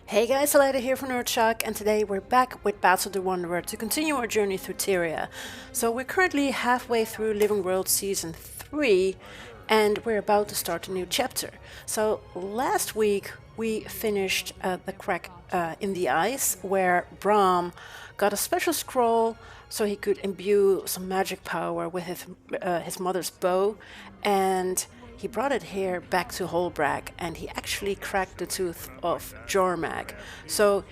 Hey guys, Alida here from NERDSHOCK, and today we're back with Basil The Wanderer to continue our journey through TYRIA. So we're currently halfway through Living World Season 3, and we're about to start a new chapter. So last week we finished the crack in the ice, where Brahm got a special scroll so he could imbue some magic power with his mother's bow, and he brought it here back to Holbrag, and he actually cracked the tooth of Jormag. So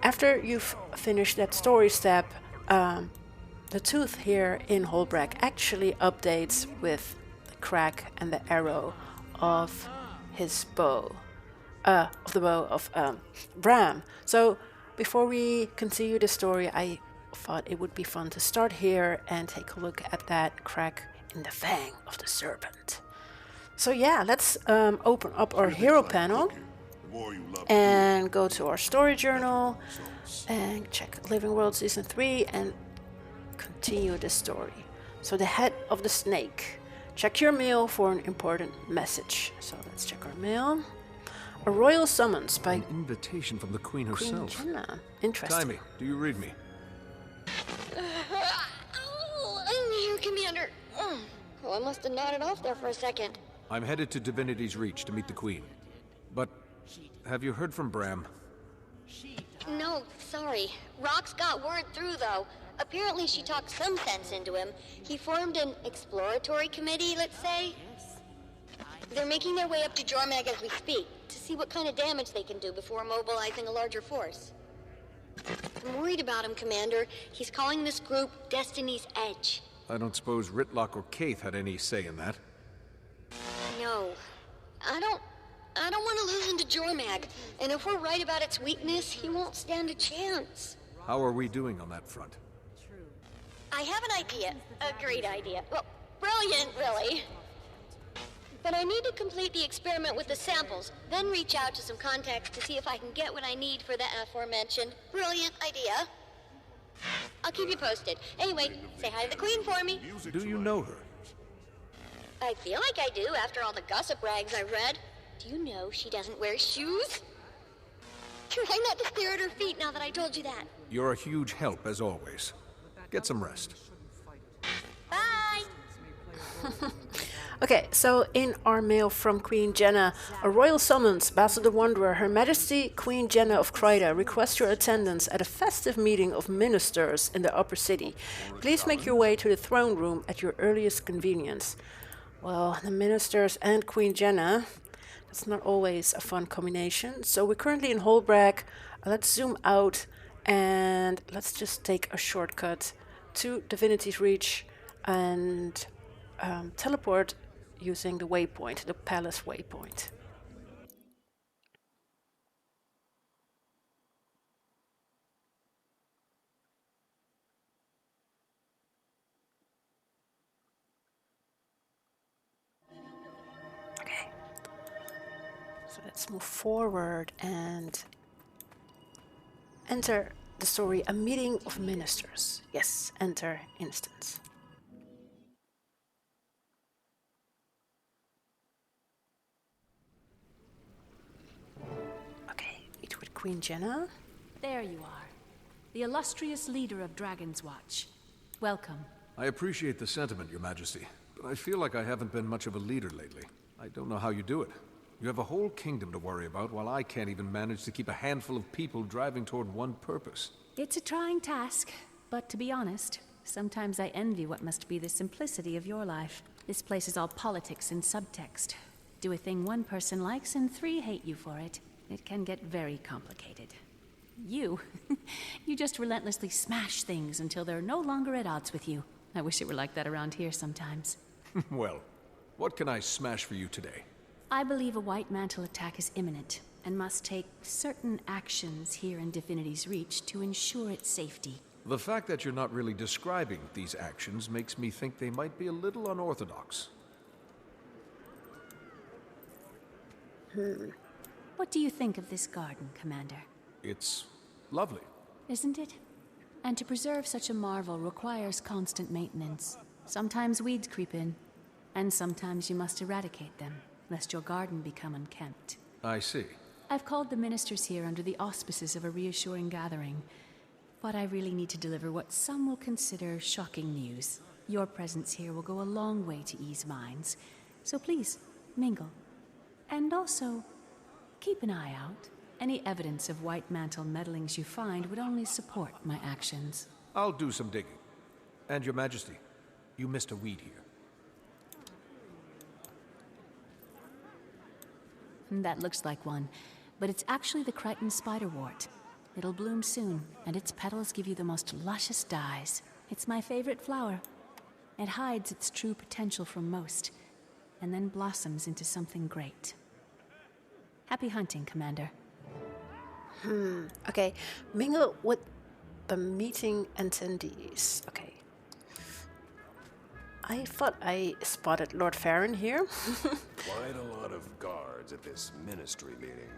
after you've finished that story step, the tooth here in Holbrag actually updates with the crack and the arrow of his bow, of the bow of Bram. So before we continue the story, I thought it would be fun to start here and take a look at that crack in the fang of the serpent. So yeah, let's open up our hero panel and go to our story journal and check Living World Season 3 and continue the story. So the head of the snake. Check your mail for an important message. So let's check our mail. A royal summons by an invitation from the Queen herself. Jennah. Interesting. Timmy, do you read me? Here, Commander. Oh, I must have nodded off there for a second. I'm headed to Divinity's Reach to meet the Queen. But have you heard from Bram? No, sorry. Rox got word through, though. Apparently she talked some sense into him. He formed an exploratory committee, let's say. They're making their way up to Jormag as we speak, to see what kind of damage they can do before mobilizing a larger force. I'm worried about him, Commander. He's calling this group Destiny's Edge. I don't suppose Ritlock or Kaith had any say in that. No. I don't want to lose him to Jormag. And if we're right about its weakness, he won't stand a chance. How are we doing on that front? I have an idea. A great idea. Well, brilliant, really. But I need to complete the experiment with the samples, then reach out to some contacts to see if I can get what I need for the aforementioned brilliant idea. I'll keep you posted. Anyway, say hi to the Queen for me. Do you know her? I feel like I do after all the gossip rags I've read. Do you know she doesn't wear shoes? Try not to stare at her feet now that I told you that. You're a huge help, as always. Get some rest. Bye! Okay, so in our mail from Queen Jennah, a royal summons, Basil the Wanderer, Her Majesty Queen Jennah of Kryta requests your attendance at a festive meeting of ministers in the upper city. Please make your way to the throne room at your earliest convenience. Well, the ministers and Queen Jennah, that's not always a fun combination. So we're currently in Holbrag. Let's zoom out and let's just take a shortcut to Divinity's Reach and teleport using the waypoint, the palace waypoint. Okay, so let's move forward and enter the story, a meeting of ministers. Yes, enter instance. Queen Jennah. There you are. The illustrious leader of Dragon's Watch. Welcome. I appreciate the sentiment, Your Majesty, but I feel like I haven't been much of a leader lately. I don't know how you do it. You have a whole kingdom to worry about, while I can't even manage to keep a handful of people driving toward one purpose. It's a trying task, but to be honest, sometimes I envy what must be the simplicity of your life. This place is all politics and subtext. Do a thing one person likes and 3 hate you for it. It can get very complicated. You just relentlessly smash things until they're no longer at odds with you. I wish it were like that around here sometimes. Well, what can I smash for you today? I believe a White Mantle attack is imminent, and must take certain actions here in Divinity's Reach to ensure its safety. The fact that you're not really describing these actions makes me think they might be a little unorthodox. What do you think of this garden, Commander? It's lovely. Isn't it? And to preserve such a marvel requires constant maintenance. Sometimes weeds creep in, and sometimes you must eradicate them, lest your garden become unkempt. I see. I've called the ministers here under the auspices of a reassuring gathering. But I really need to deliver what some will consider shocking news. Your presence here will go a long way to ease minds. So please, mingle. And also, keep an eye out. Any evidence of White Mantle meddlings you find would only support my actions. I'll do some digging. And Your Majesty, you missed a weed here. That looks like one, but it's actually the Krytan spiderwort. It'll bloom soon, and its petals give you the most luscious dyes. It's my favorite flower. It hides its true potential from most, and then blossoms into something great. Happy hunting, Commander. Okay, mingle with the meeting attendees. Okay. I thought I spotted Lord Farron here. Quite a lot of guards at this ministry meeting,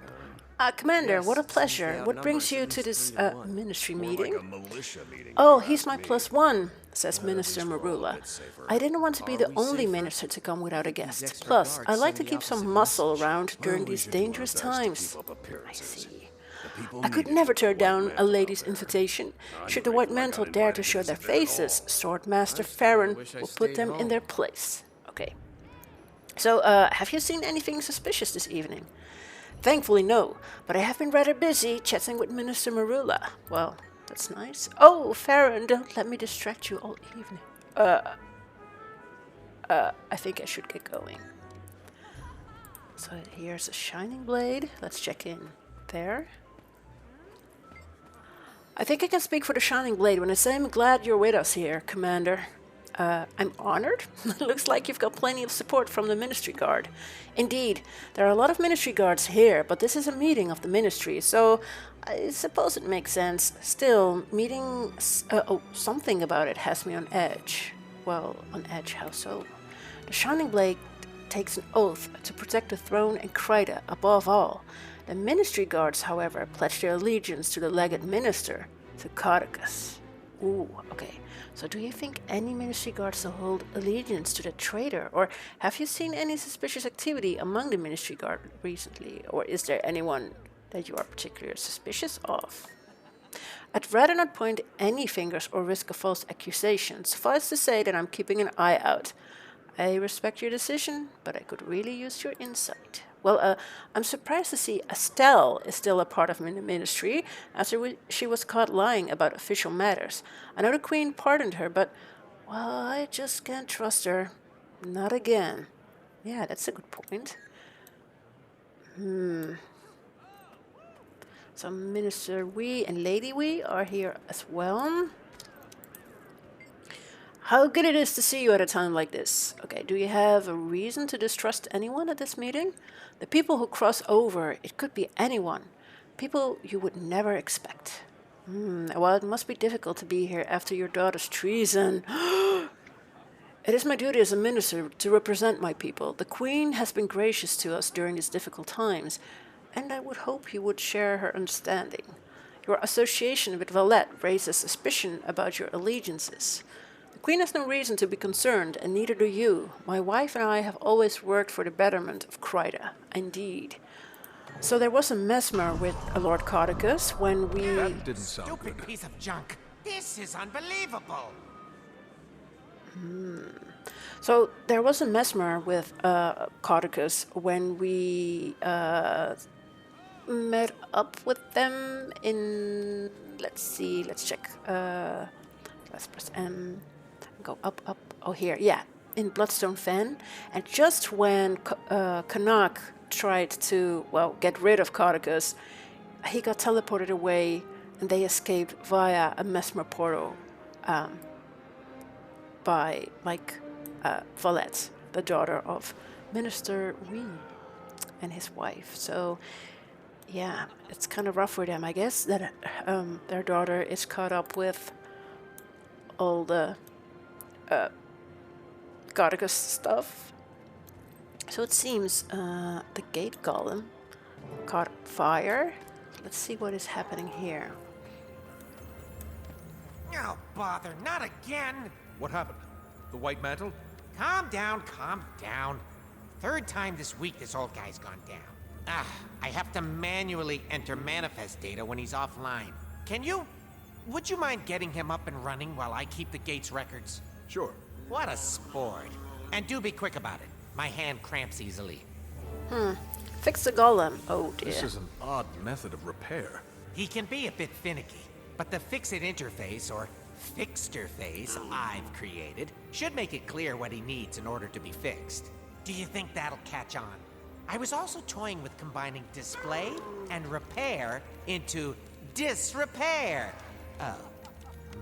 huh? Commander, Yes, what a seems pleasure. they What brings outnumber you us to at this least 3 to 1. ministry More meeting? like a militia meeting. Oh, if you he's ask my me. +1, says At Minister least we're all a Marula. bit safer. I didn't want to be Are the we only safer? minister to come without a These guest. extra Plus, guards I like to send the keep some opposite muscle message. around Well, during we these should do our dangerous best to times. keep up I appearances. see. The people I could need it never with the turn White down a Mantle lady's out there. invitation. I'd Should the break White like Mantle I dare to invited show their this at all. faces, Swordmaster I Farron wish I will put stayed them in home. their place. Okay. So, have you seen anything suspicious this evening? Thankfully, no, but I have been rather busy chatting with Minister Marula. Well, that's nice. Oh, Farron, don't let me distract you all evening. I think I should get going. So here's a shining blade. Let's check in there. I think I can speak for the Shining Blade when I say I'm glad you're with us here, Commander. I'm honored. Looks like you've got plenty of support from the Ministry Guard. Indeed, there are a lot of Ministry Guards here, but this is a meeting of the Ministry, so I suppose it makes sense. Still, something about it has me on edge. Well, on edge, how so? The Shining Blade takes an oath to protect the throne and Kryta above all. The Ministry Guards, however, pledge their allegiance to the Legate Minister, to Caudecus. Ooh, okay. So do you think any Ministry Guards will hold allegiance to the traitor? Or have you seen any suspicious activity among the Ministry Guard recently? Or is there anyone that you are particularly suspicious of? I'd rather not point any fingers or risk a false accusation. Suffice to say that I'm keeping an eye out. I respect your decision, but I could really use your insight. Well, I'm surprised to see Estelle is still a part of the ministry after she was caught lying about official matters. I know the Queen pardoned her, but, well, I just can't trust her. Not again. Yeah, that's a good point. So Minister Wee and Lady Wee are here as well. How good it is to see you at a time like this. Okay, do you have a reason to distrust anyone at this meeting? The people who cross over, it could be anyone. People you would never expect. Well, it must be difficult to be here after your daughter's treason. It is my duty as a minister to represent my people. The Queen has been gracious to us during these difficult times, and I would hope you would share her understanding. Your association with Valette raises suspicion about your allegiances. The Queen has no reason to be concerned, and neither do you. My wife and I have always worked for the betterment of Kryta. Indeed. So there was a mesmer with Lord Caudecus when we... That didn't sound Stupid good. piece of junk. This is unbelievable. So there was a mesmer with Caudecus when we met up with them in... Let's see, let's check. Let's press M. Go up. Oh, here, yeah. In Bloodstone Fen. And just when Canuck tried to, well, get rid of Caudecus, he got teleported away and they escaped via a mesmer portal by, Valette, the daughter of Minister Wee and his wife. So, yeah, it's kind of rough for them, I guess, that their daughter is caught up with all the Caudecus stuff. So it seems the gate golem caught fire. Let's see what is happening here. Oh, bother, not again. What happened? The White Mantle? Calm down, calm down. Third time this week this old guy's gone down. I have to manually enter manifest data when he's offline. Would you mind getting him up and running while I keep the gate's records? Sure. What a sport. And do be quick about it. My hand cramps easily. Fix the golem. Oh dear. This is an odd method of repair. He can be a bit finicky, but the fix-it interface, or fixterface, I've created should make it clear what he needs in order to be fixed. Do you think that'll catch on? I was also toying with combining display and repair into disrepair. Oh,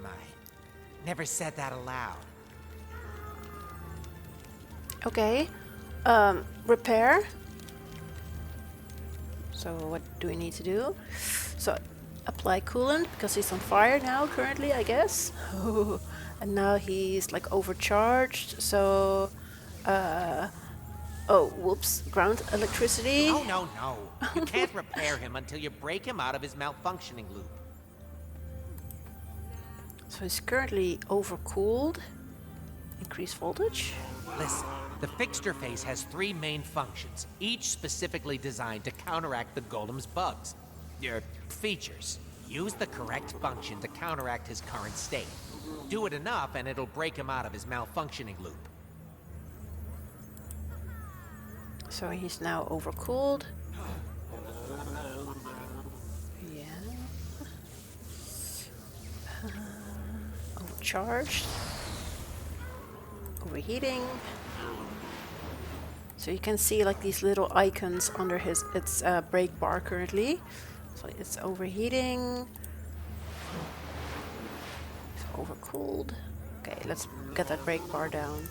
my. Never said that aloud. Okay. Repair. So what do we need to do? So apply coolant because he's on fire now currently, I guess. And now he's like overcharged. So oh, whoops, ground electricity. Oh, no. You can't repair him until you break him out of his malfunctioning loop. So he's currently overcooled. Increase voltage. Listen, the fixture face has 3 main functions, each specifically designed to counteract the golem's bugs. Your features. Use the correct function to counteract his current state. Do it enough and it'll break him out of his malfunctioning loop. So he's now overcooled. Yeah. Overcharged. Overheating. So you can see like these little icons under its brake bar currently. So it's overheating. It's overcooled. Okay, let's get that brake bar down.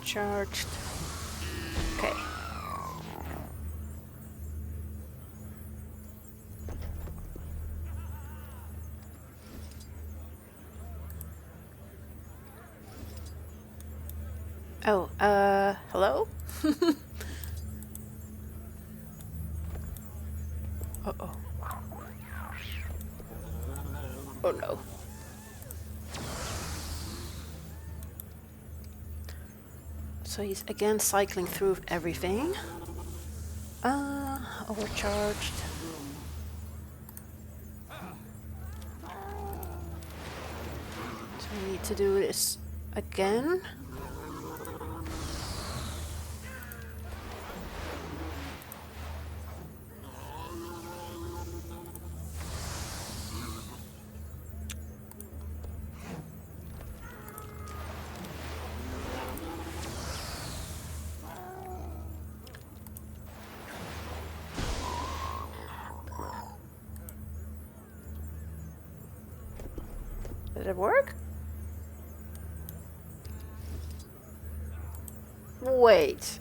Charged. Okay. Oh, hello? Uh-oh. Oh no. So he's again cycling through everything. Overcharged. So we need to do this again. Did it work? Wait.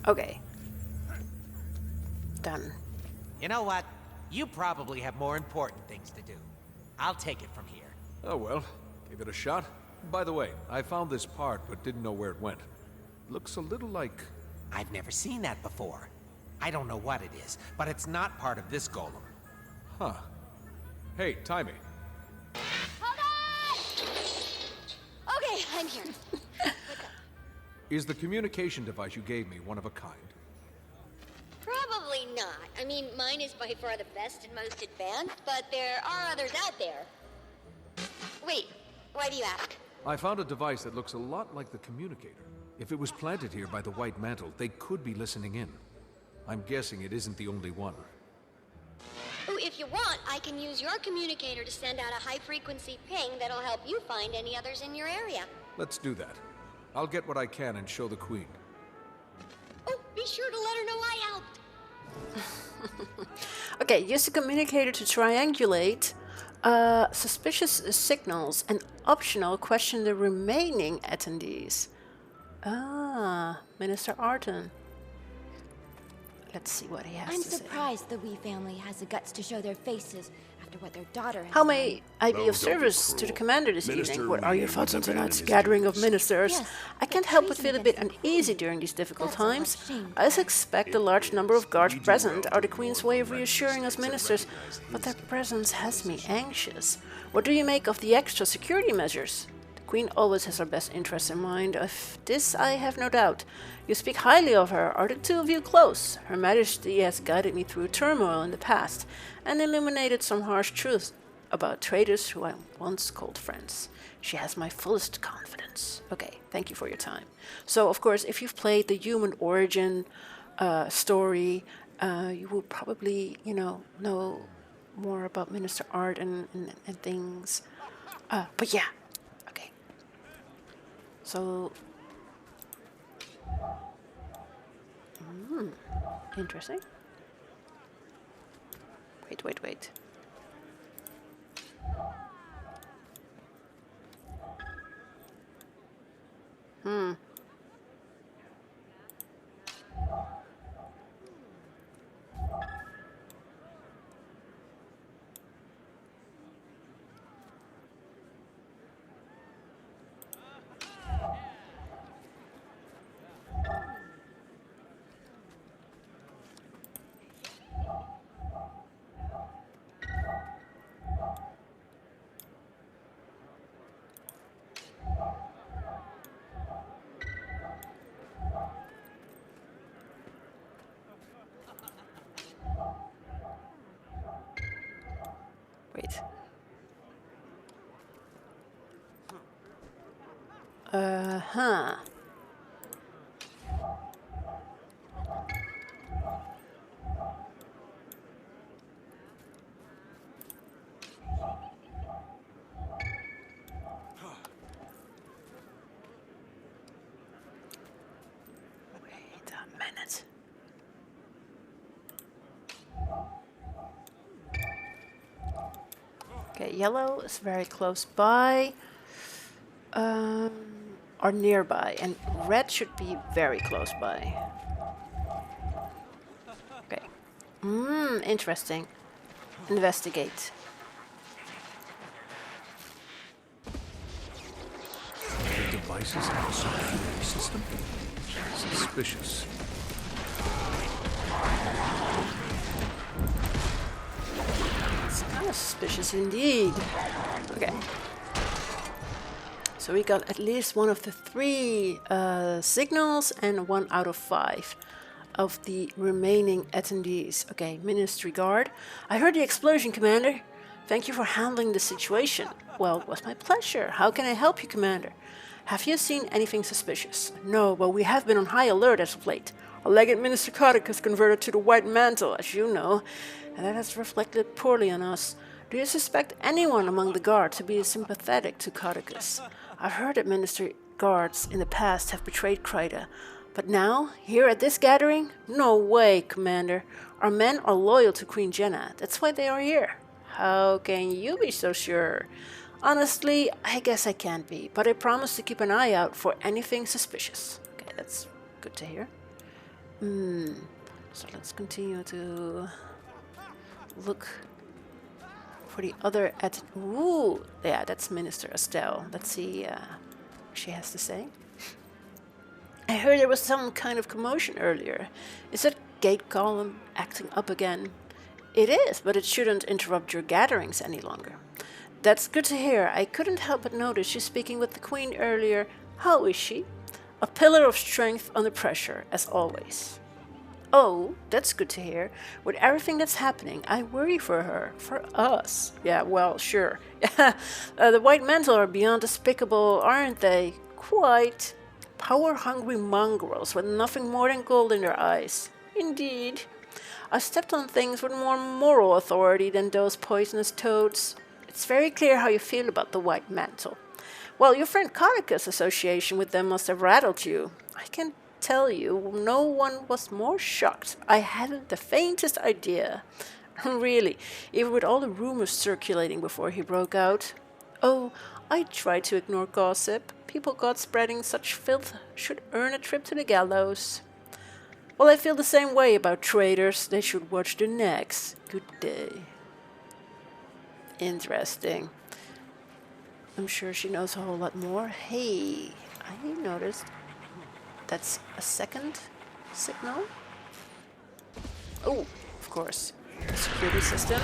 Okay. Done. You know what? You probably have more important things to do. I'll take it from here. Oh well, give it a shot. By the way, I found this part but didn't know where it went. Looks a little like... I've never seen that before. I don't know what it is, but it's not part of this golem. Huh. Hey, Timey. Hold on! Okay, I'm here. Is the communication device you gave me one of a kind? Probably not. I mean, mine is by far the best and most advanced, but there are others out there. Wait, why do you ask? I found a device that looks a lot like the communicator. If it was planted here by the White Mantle, they could be listening in. I'm guessing it isn't the only one. Oh, if you want, I can use your communicator to send out a high-frequency ping that'll help you find any others in your area. Let's do that. I'll get what I can and show the Queen. Oh, be sure to let her know I helped. Okay, use the communicator to triangulate suspicious signals and optional question the remaining attendees. Ah, Minister Arden. Let's see what he has I'm to say. surprised the Wee family has the guts to show their faces after what their daughter has How done. may I be of service to the commander this evening? What are your thoughts on tonight's gathering of ministers? Yes, I can't help but feel a bit uneasy during these difficult That's a large times. shame. I suspect a large number of guards present are the Queen's way of reassuring us ministers, but their presence has me anxious. What do you make of the extra security measures? The Queen always has our best interests in mind. Of this I have no doubt. You speak highly of her. Are the two of you close? Her Majesty has guided me through turmoil in the past and illuminated some harsh truths about traitors who I once called friends. She has my fullest confidence. Okay, thank you for your time. So, of course, if you've played the human origin story, you will probably, know more about Minister Art and things. But yeah, okay. So, interesting. Wait. Wait. Uh-huh. Wait a minute. Okay, yellow is very close by. Or nearby, and red should be very close by. Okay. Interesting. Investigate. The devices have a security system? Suspicious. It's kind of suspicious indeed. Okay. So we got at least one of the 3 signals and 1 out of 5 of the remaining attendees. Okay, Ministry Guard. I heard the explosion, Commander. Thank you for handling the situation. Well, it was my pleasure. How can I help you, Commander? Have you seen anything suspicious? No, but we have been on high alert as of late. Our legate Minister Caudecus converted to the White Mantle, as you know, and that has reflected poorly on us. Do you suspect anyone among the guard to be sympathetic to Caudecus? I've heard that Ministry guards in the past have betrayed Kryta, but now, here at this gathering? No way, Commander. Our men are loyal to Queen Jennah. That's why they are here. How can you be so sure? Honestly, I guess I can't be, but I promise to keep an eye out for anything suspicious. Okay, that's good to hear. So let's continue to look for the other ooh, yeah, that's Minister Estelle. Let's see what she has to say. I heard there was some kind of commotion earlier. Is that gate column acting up again? It is, but it shouldn't interrupt your gatherings any longer. That's good to hear. I couldn't help but notice you speaking with the Queen earlier. How is she? A pillar of strength under pressure, as always. Oh, that's good to hear. With everything that's happening, I worry for her. For us. Yeah, well, sure. The White Mantle are beyond despicable, aren't they? Quite. Power-hungry mongrels with nothing more than gold in their eyes. Indeed. I stepped on things with more moral authority than those poisonous toads. It's very clear how you feel about the White Mantle. Well, your friend Caudecus' association with them must have rattled you. I can tell you, no one was more shocked. I hadn't the faintest idea. Really, even with all the rumors circulating before he broke out. Oh, I tried to ignore gossip. People caught spreading such filth should earn a trip to the gallows. Well, I feel the same way about traitors. They should watch their necks. Good day. Interesting. I'm sure she knows a whole lot more. Hey, I noticed that's a second signal. Oh, of course. Security system.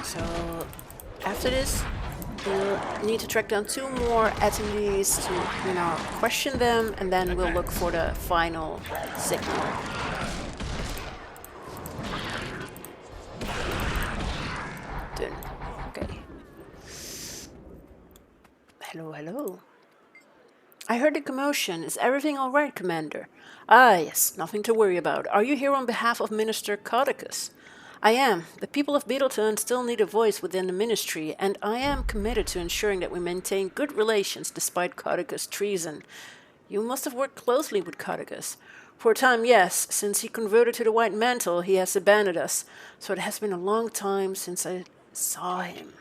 So after this, we'll need to track down 2 more attendees to, question them, and then we'll look for the final signal. Done. Okay. Hello, hello. I heard a commotion. Is everything all right, Commander? Ah, yes, nothing to worry about. Are you here on behalf of Minister Caudecus? I am. The people of Beetlestone still need a voice within the ministry, and I am committed to ensuring that we maintain good relations despite Caudecus' treason. You must have worked closely with Caudecus. For a time, yes. Since he converted to the White Mantle, he has abandoned us, so it has been a long time since I saw him.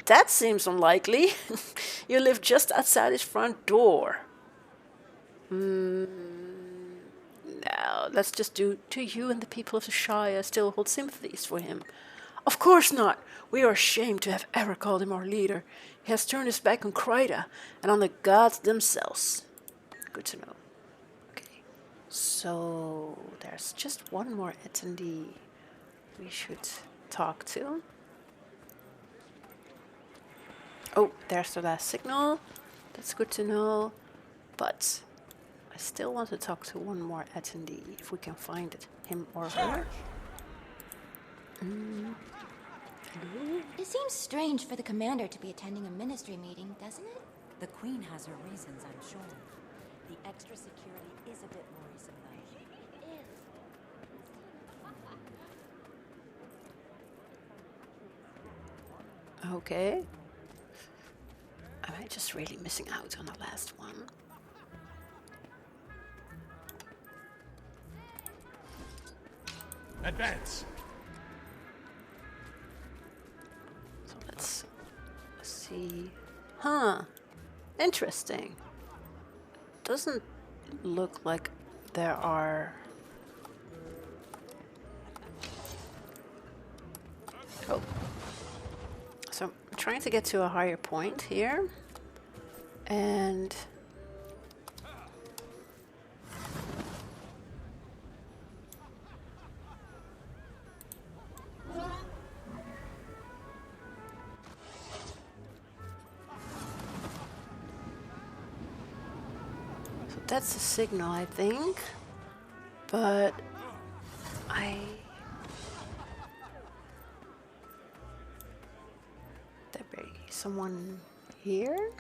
That seems unlikely. You live just outside his front door. No, let's just do you and the people of the Shire still hold sympathies for him? Of course not. We are ashamed to have ever called him our leader. He has turned his back on Kryta and on the gods themselves. Good to know. Okay, so there's just one more attendee we should talk to. Oh, there's the last signal. That's good to know. But I still want to talk to one more attendee, if we can find it, him or her. It seems strange for the commander to be attending a ministry meeting, doesn't it? The Queen has her reasons, I'm sure. The extra security is a bit worrisome, though. Okay. Am I just really missing out on the last one? Advance. So let's see. Huh. Interesting. Doesn't look like there are... Oh. So I'm trying to get to a higher point here. And... so that's a signal, I think. But... There be someone here?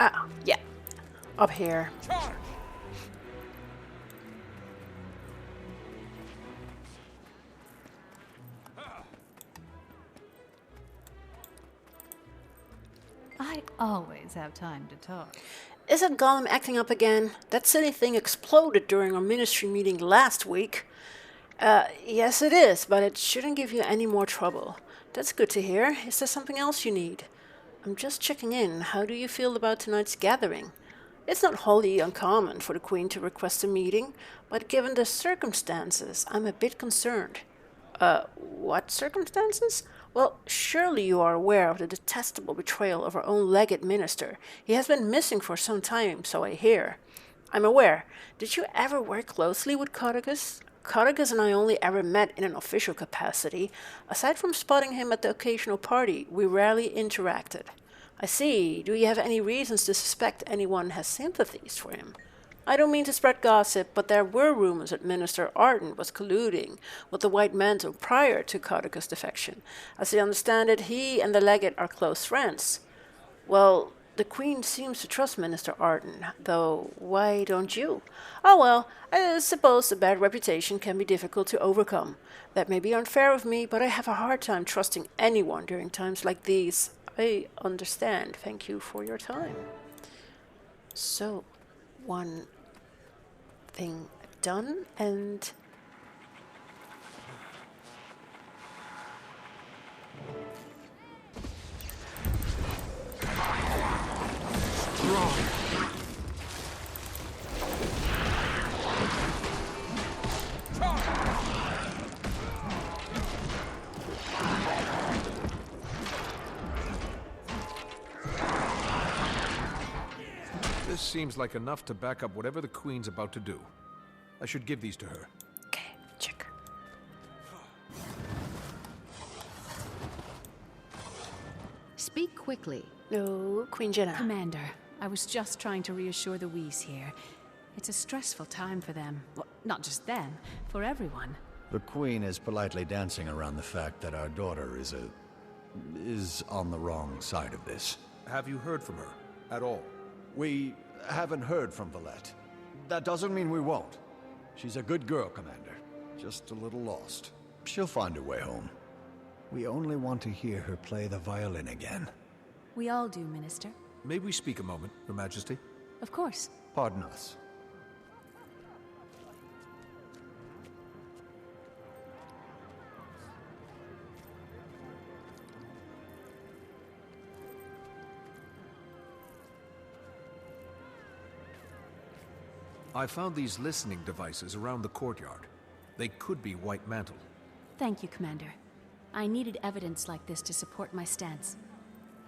Ah, yeah. Up here. Charge! I always have time to talk. Isn't Gollum acting up again? That silly thing exploded during our ministry meeting last week. Yes it is, but it shouldn't give you any more trouble. That's good to hear. Is there something else you need? I'm just checking in. How do you feel about tonight's gathering? It's not wholly uncommon for the Queen to request a meeting, but given the circumstances, I'm a bit concerned. What circumstances? Well, surely you are aware of the detestable betrayal of our own legate minister. He has been missing for some time, so I hear. I'm aware. Did you ever work closely with Caudecus? Caudecus and I only ever met in an official capacity. Aside from spotting him at the occasional party, we rarely interacted. I see. Do you have any reasons to suspect anyone has sympathies for him? I don't mean to spread gossip, but there were rumors that Minister Arden was colluding with the White Mantle prior to Caudecus' defection. As I understand it, he and the legate are close friends. Well, the Queen seems to trust Minister Arden, though why don't you? Oh well, I suppose a bad reputation can be difficult to overcome. That may be unfair of me, but I have a hard time trusting anyone during times like these. I understand. Thank you for your time. So, one thing done, and This seems like enough to back up whatever the Queen's about to do. I should give these to her. okay, check. Speak quickly. No, Queen Jennah. Commander, I was just trying to reassure the Whis here. It's a stressful time for them. Well, not just them, for everyone. The Queen is politely dancing around the fact that our daughter is on the wrong side of this. Have you heard from her? At all? We haven't heard from Valette. That doesn't mean we won't. She's a good girl, Commander. Just a little lost. She'll find her way home. We only want to hear her play the violin again. We all do, Minister. May we speak a moment, Your Majesty? Of course. Pardon us. I found these listening devices around the courtyard. They could be White Mantle. Thank you, Commander. I needed evidence like this to support my stance.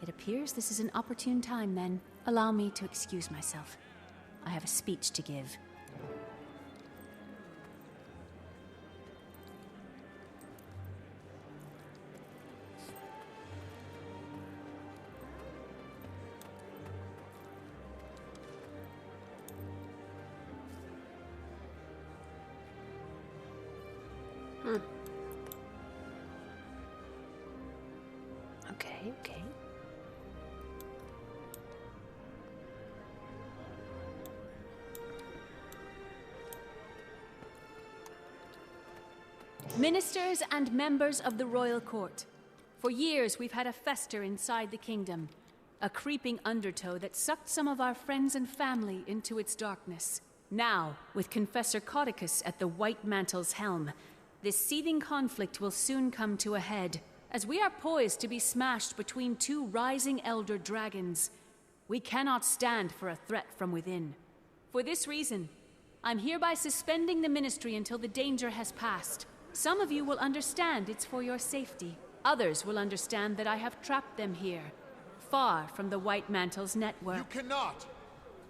It appears this is an opportune time, then. Allow me to excuse myself. I have a speech to give. Okay. Ministers and members of the royal court. For years, we've had a fester inside the kingdom. A creeping undertow that sucked some of our friends and family into its darkness. Now, with Confessor Caudecus at the White Mantle's helm, this seething conflict will soon come to a head, as we are poised to be smashed between two rising elder dragons. We cannot stand for a threat from within. For this reason, I'm hereby suspending the ministry until the danger has passed. Some of you will understand it's for your safety. Others will understand that I have trapped them here, far from the White Mantle's network. You cannot!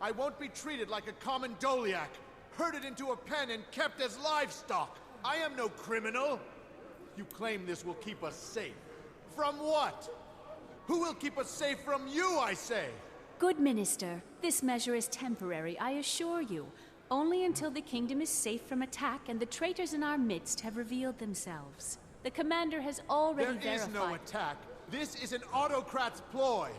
I won't be treated like a common Doliac, herded into a pen and kept as livestock. I am no criminal. You claim this will keep us safe. From what? Who will keep us safe from you, I say? Good Minister, this measure is temporary, I assure you. Only until the kingdom is safe from attack and the traitors in our midst have revealed themselves. The commander has already verified— There is no attack. This is an autocrat's ploy.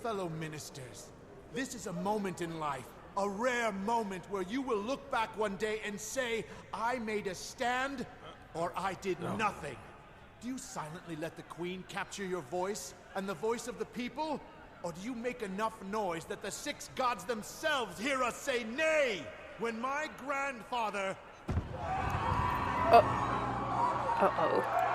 Fellow ministers, this is a moment in life, a rare moment where you will look back one day and say, I made a stand, or I did nothing. Do you silently let the Queen capture your voice, and the voice of the people? Or do you make enough noise that the six gods themselves hear us say nay? When my grandfather... Uh-oh.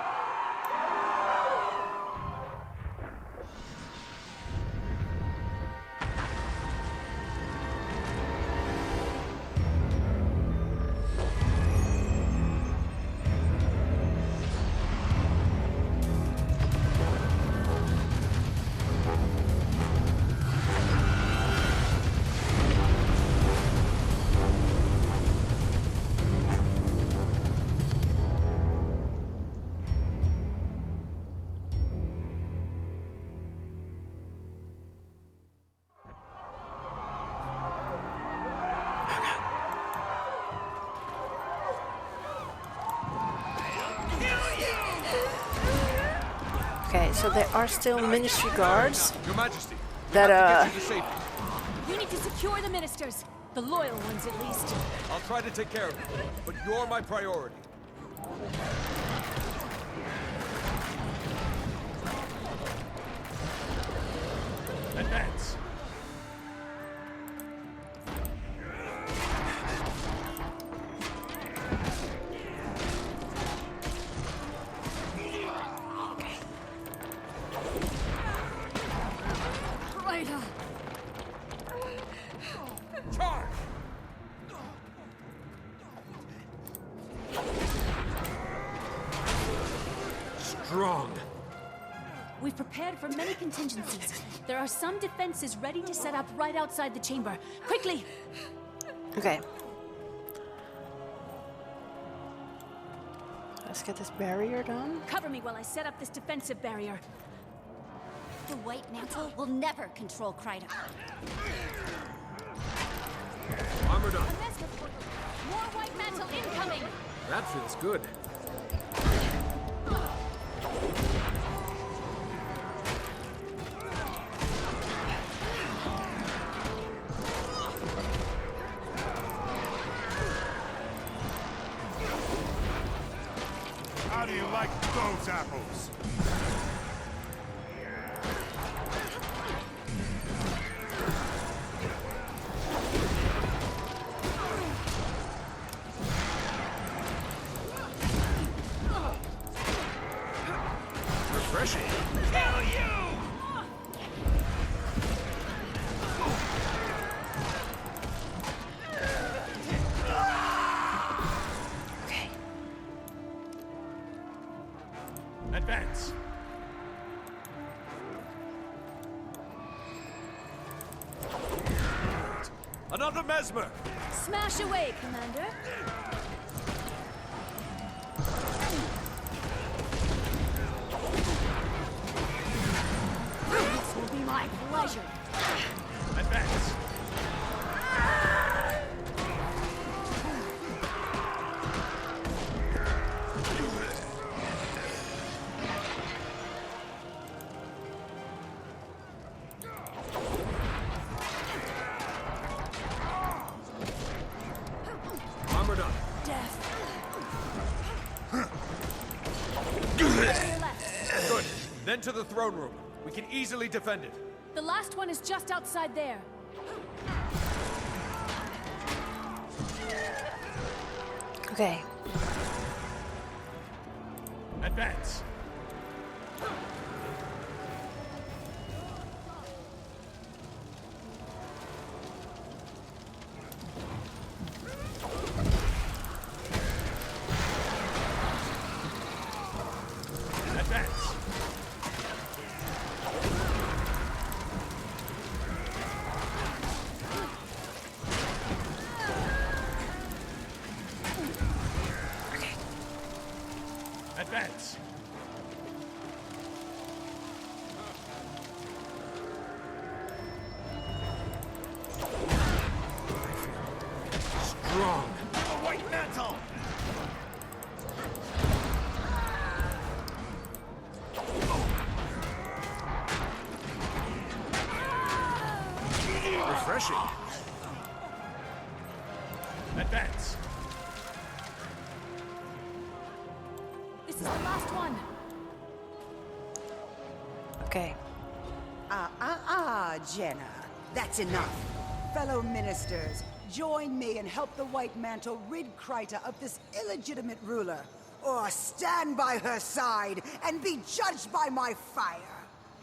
so there are still ministry guards Your Majesty, that get you to safety. You need to secure the ministers. The loyal ones, at least. I'll try to take care of it, but you're my priority. Advance. Kryta! Charge! Strong. We've prepared for many contingencies. There are some defenses ready to set up right outside the chamber. Quickly! Okay. Let's get this barrier done. Cover me while I set up this defensive barrier. The White Mantle will never control Kryta. Armored up. More White Mantle incoming! That feels good. How do you like those apples? Refreshing. Okay. Advance. Another mesmer! Smash away, Commander. This will be my pleasure. Advance. Armored up. Death. Good. Then to the throne room. We can easily defend it. The last one is just outside there. Okay. Advance. Advance. Okay. Advance. Strong. A White Mantle! Refreshing. Advance. This is the last one. Okay. Jennah. That's enough. Fellow ministers, join me and help the White Mantle rid Kryta of this illegitimate ruler. Or stand by her side and be judged by my fire.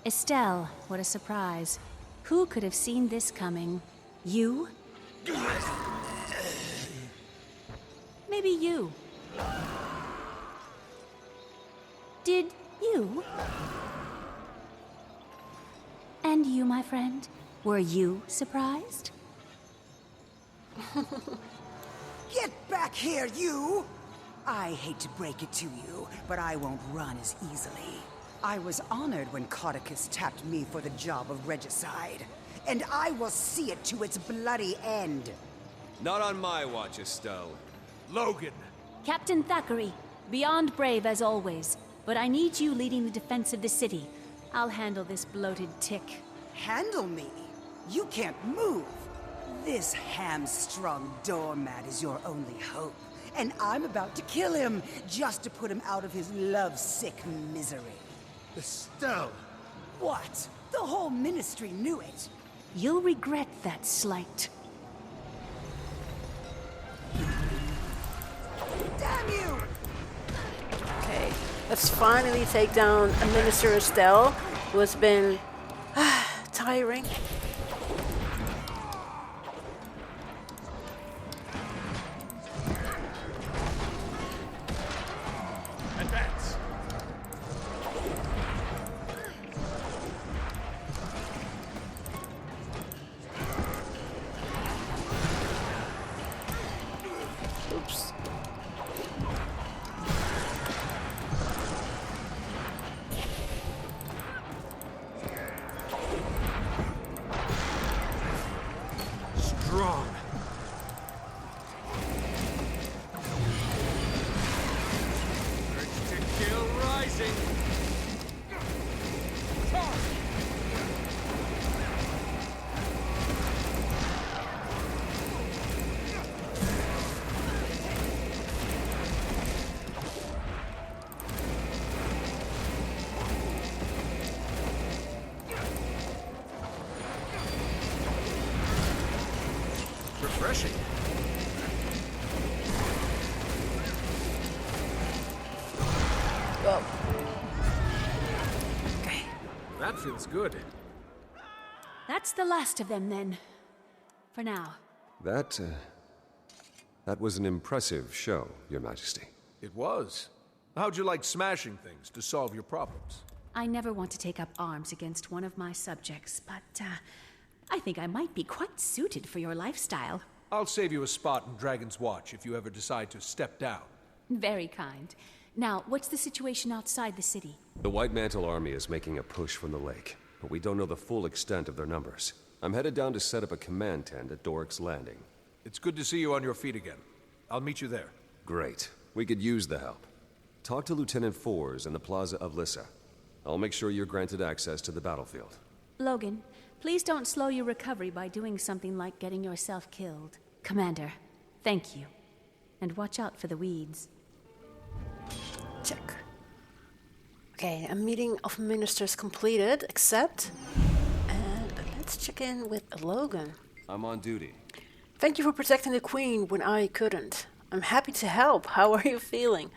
Estelle, what a surprise. Who could have seen this coming? You? Maybe you. Did you? And you, my friend? Were you surprised? Get back here, you! I hate to break it to you, but I won't run as easily. I was honored when Caudecus tapped me for the job of regicide, and I will see it to its bloody end. Not on my watch, Estelle. Logan. Captain Thackeray, beyond brave as always, but I need you leading the defense of the city. I'll handle this bloated tick. Handle me? You can't move. This hamstrung doormat is your only hope. And I'm about to kill him, just to put him out of his lovesick misery. Estelle! What? The whole ministry knew it. You'll regret that slight. Damn you! Okay, let's finally take down a Minister Estelle, who has been tiring. Advance! Oops. Strong. Urge to kill rising. Charge! Refreshing. Whoa. Okay. That feels good. That's the last of them, then. For now. That was an impressive show, Your Majesty. It was. How'd you like smashing things to solve your problems? I never want to take up arms against one of my subjects, but I think I might be quite suited for your lifestyle. I'll save you a spot in Dragon's Watch if you ever decide to step down. Very kind. Now, what's the situation outside the city? The White Mantle army is making a push from the lake, but we don't know the full extent of their numbers. I'm headed down to set up a command tent at Doric's Landing. It's good to see you on your feet again. I'll meet you there. Great. We could use the help. Talk to Lieutenant Fours in the Plaza of Lissa. I'll make sure you're granted access to the battlefield. Logan, please don't slow your recovery by doing something like getting yourself killed. Commander, thank you. And watch out for the weeds. Check. Okay, a meeting of ministers completed, accept. And let's check in with Logan. I'm on duty. Thank you for protecting the Queen when I couldn't. I'm happy to help. How are you feeling?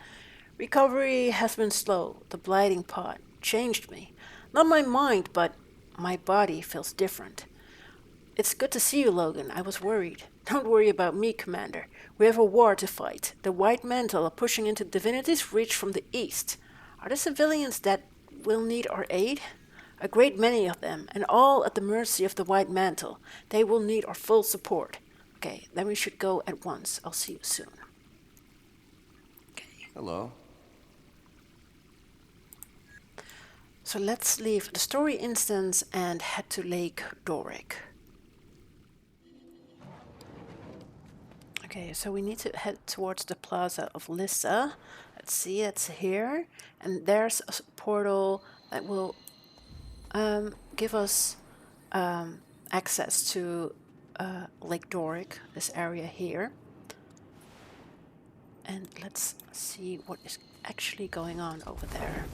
Recovery has been slow. The blighting pot changed me. Not my mind, but my body feels different. It's good to see you, Logan. I was worried. Don't worry about me, Commander. We have a war to fight. The White Mantle are pushing into Divinity's reach from the east. Are there civilians that will need our aid? A great many of them, and all at the mercy of the White Mantle. They will need our full support. Okay, then we should go at once. I'll see you soon. Okay. Hello. So let's leave the story instance and head to Lake Doric. Okay, so we need to head towards the Plaza of Lissa. Let's see, it's here. And there's a portal that will give us access to Lake Doric, this area here. And let's see what is actually going on over there.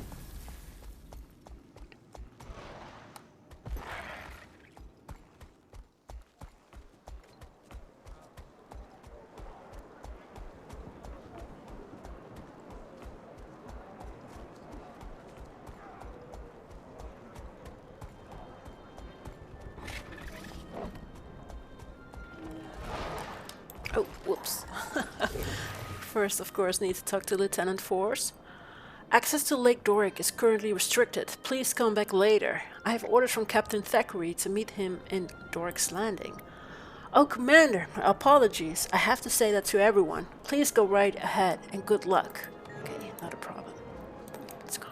Oh, whoops. First, of course, need to talk to Lieutenant Force. Access to Lake Doric is currently restricted. Please come back later. I have orders from Captain Thackeray to meet him in Doric's Landing. Oh, Commander, my apologies. I have to say that to everyone. Please go right ahead and good luck. Okay, not a problem. Let's go.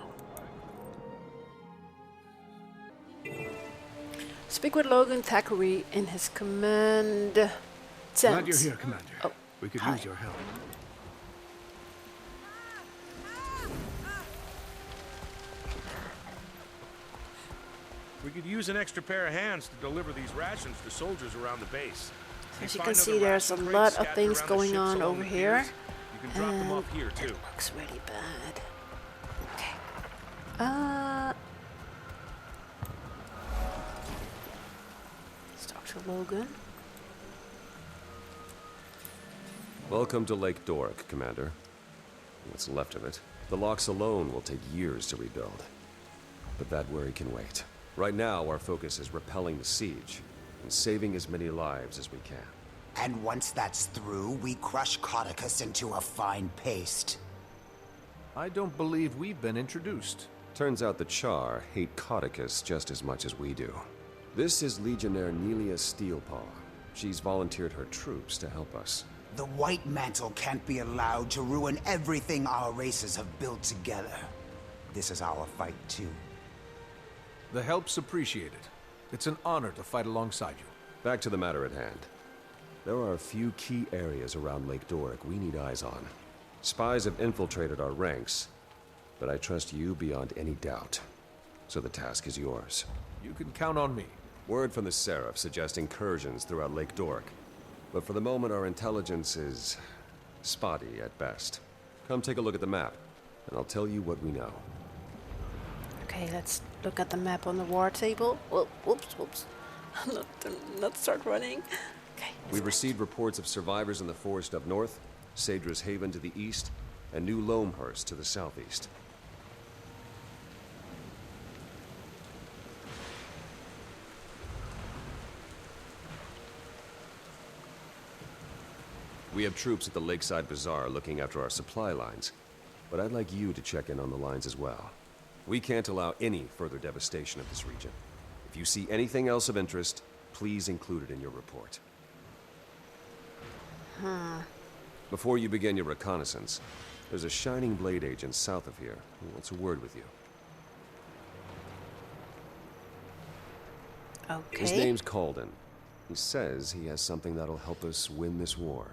Speak with Logan Thackeray in his command tent. Glad you're here, Commander. Oh, we could hi. use your help. We could use an extra pair of hands to deliver these rations to soldiers around the base. As you can see, there's a lot of things going on over here. You can drop them off here too. It looks really bad. Okay. Let's talk to Logan. Welcome to Lake Doric, Commander. What's left of it. The locks alone will take years to rebuild. But that worry can wait. Right now, our focus is repelling the siege and saving as many lives as we can. And once that's through, we crush Caudecus into a fine paste. I don't believe we've been introduced. Turns out the Char hate Caudecus just as much as we do. This is Legionnaire Nelia Steelpaw. She's volunteered her troops to help us. The White Mantle can't be allowed to ruin everything our races have built together. This is our fight, too. The help's appreciated. It's an honor to fight alongside you. Back to the matter at hand. There are a few key areas around Lake Doric we need eyes on. Spies have infiltrated our ranks, but I trust you beyond any doubt. So the task is yours. You can count on me. Word from the Seraph suggests incursions throughout Lake Doric. But for the moment, our intelligence is spotty at best. Come take a look at the map, and I'll tell you what we know. Okay, let's look at the map on the war table. Well, whoops. not start running. Okay. We've received reports of survivors in the forest up north, Sadra's Haven to the east, and New Loamhurst to the southeast. We have troops at the Lakeside Bazaar looking after our supply lines, but I'd like you to check in on the lines as well. We can't allow any further devastation of this region. If you see anything else of interest, please include it in your report. Before you begin your reconnaissance, there's a Shining Blade agent south of here who wants a word with you. Okay. His name's Calden. He says he has something that'll help us win this war.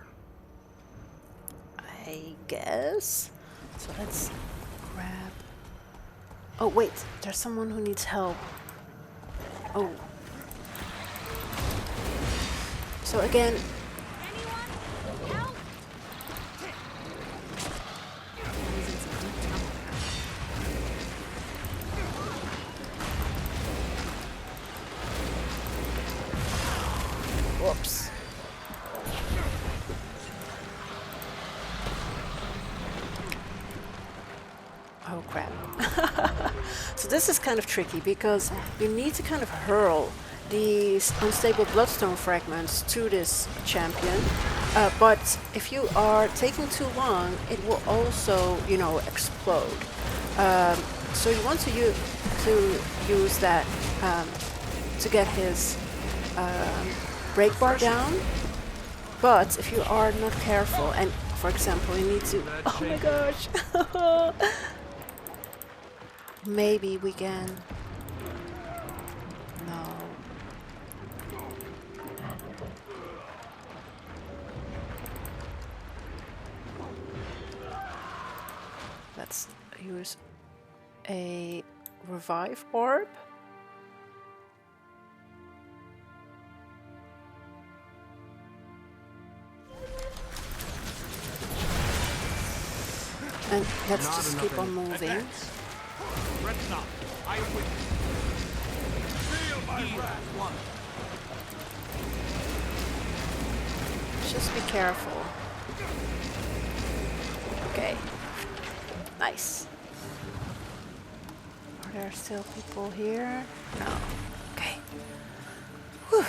I guess. So let's grab... Oh, wait. There's someone who needs help. Oh. So again... Whoops. Oh crap. So this is kind of tricky because you need to kind of hurl these unstable bloodstone fragments to this champion, but if you are taking too long, it will also, you know, explode. So you want to use that to get his break bar down, but if you are not careful, and for example, you need to... Oh my gosh! Maybe we can... No. Let's use a revive orb. And let's just keep on moving. Just be careful. Okay. Nice. Are there still people here? No. Okay. Whew.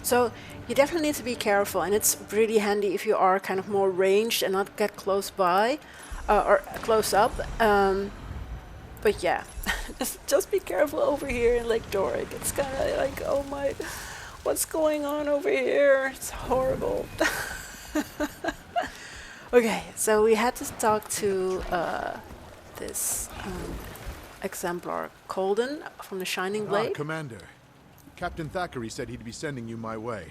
So you definitely need to be careful, and it's really handy if you are kind of more ranged and not get close by or close up. But yeah, just be careful over here in Lake Doric. It's kind of like, oh my, what's going on over here? It's horrible. Okay, so we had to talk to this exemplar, Calden from the Shining Blade. Commander. Captain Thackeray said he'd be sending you my way.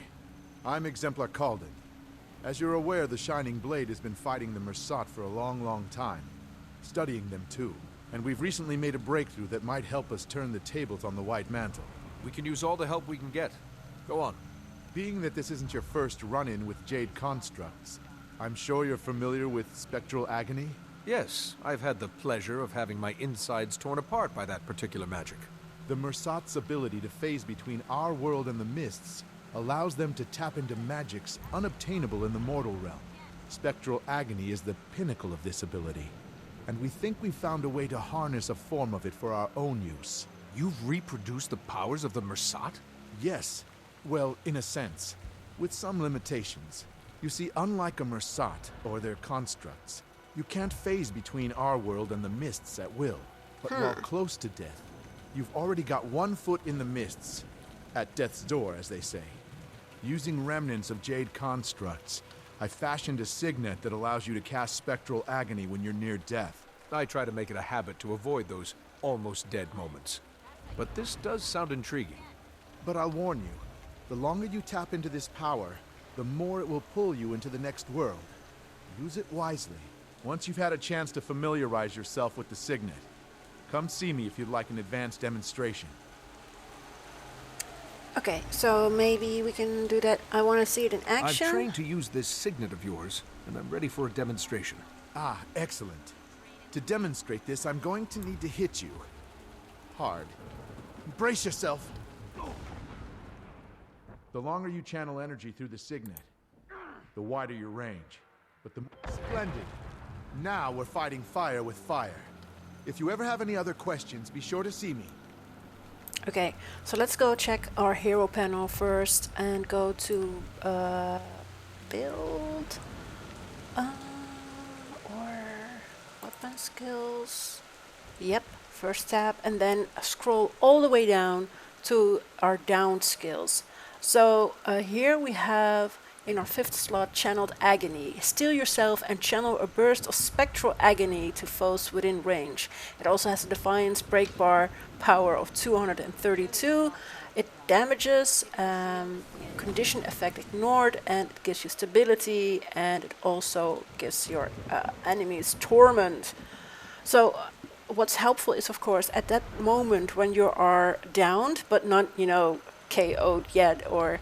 I'm Exemplar Calden. As you're aware, the Shining Blade has been fighting the Mersat for a long, long time. Studying them too. And we've recently made a breakthrough that might help us turn the tables on the White Mantle. We can use all the help we can get. Go on. Being that this isn't your first run-in with Jade constructs, I'm sure you're familiar with spectral agony? Yes, I've had the pleasure of having my insides torn apart by that particular magic. The Mersat's ability to phase between our world and the mists allows them to tap into magics unobtainable in the mortal realm. Spectral agony is the pinnacle of this ability, and we think we've found a way to harness a form of it for our own use. You've reproduced the powers of the Mersat? Yes. Well, in a sense. With some limitations. You see, unlike a Mersat or their constructs, you can't phase between our world and the mists at will. But while close to death, you've already got one foot in the mists. At death's door, as they say. Using remnants of Jade constructs, I fashioned a signet that allows you to cast spectral agony when you're near death. I try to make it a habit to avoid those almost dead moments. But this does sound intriguing. But I'll warn you, the longer you tap into this power, the more it will pull you into the next world. Use it wisely, once you've had a chance to familiarize yourself with the signet. Come see me if you'd like an advanced demonstration. Okay, so maybe we can do that. I want to see it in action. I'm trained to use this signet of yours, and I'm ready for a demonstration. Ah, excellent. To demonstrate this, I'm going to need to hit you. Hard. Brace yourself. The longer you channel energy through the signet, the wider your range. But the splendid. Now we're fighting fire with fire. If you ever have any other questions, be sure to see me. Okay, so let's go check our hero panel first and go to build or weapon skills. Yep, first tab, and then scroll all the way down to our down skills. So here we have in our 5th slot channeled agony. Steal yourself and channel a burst of spectral agony to foes within range. It also has a defiance break bar power of 232. It damages, condition effect ignored, and it gives you stability, and it also gives your enemies torment. So what's helpful is, of course, at that moment when you are downed but not, KO'd yet, or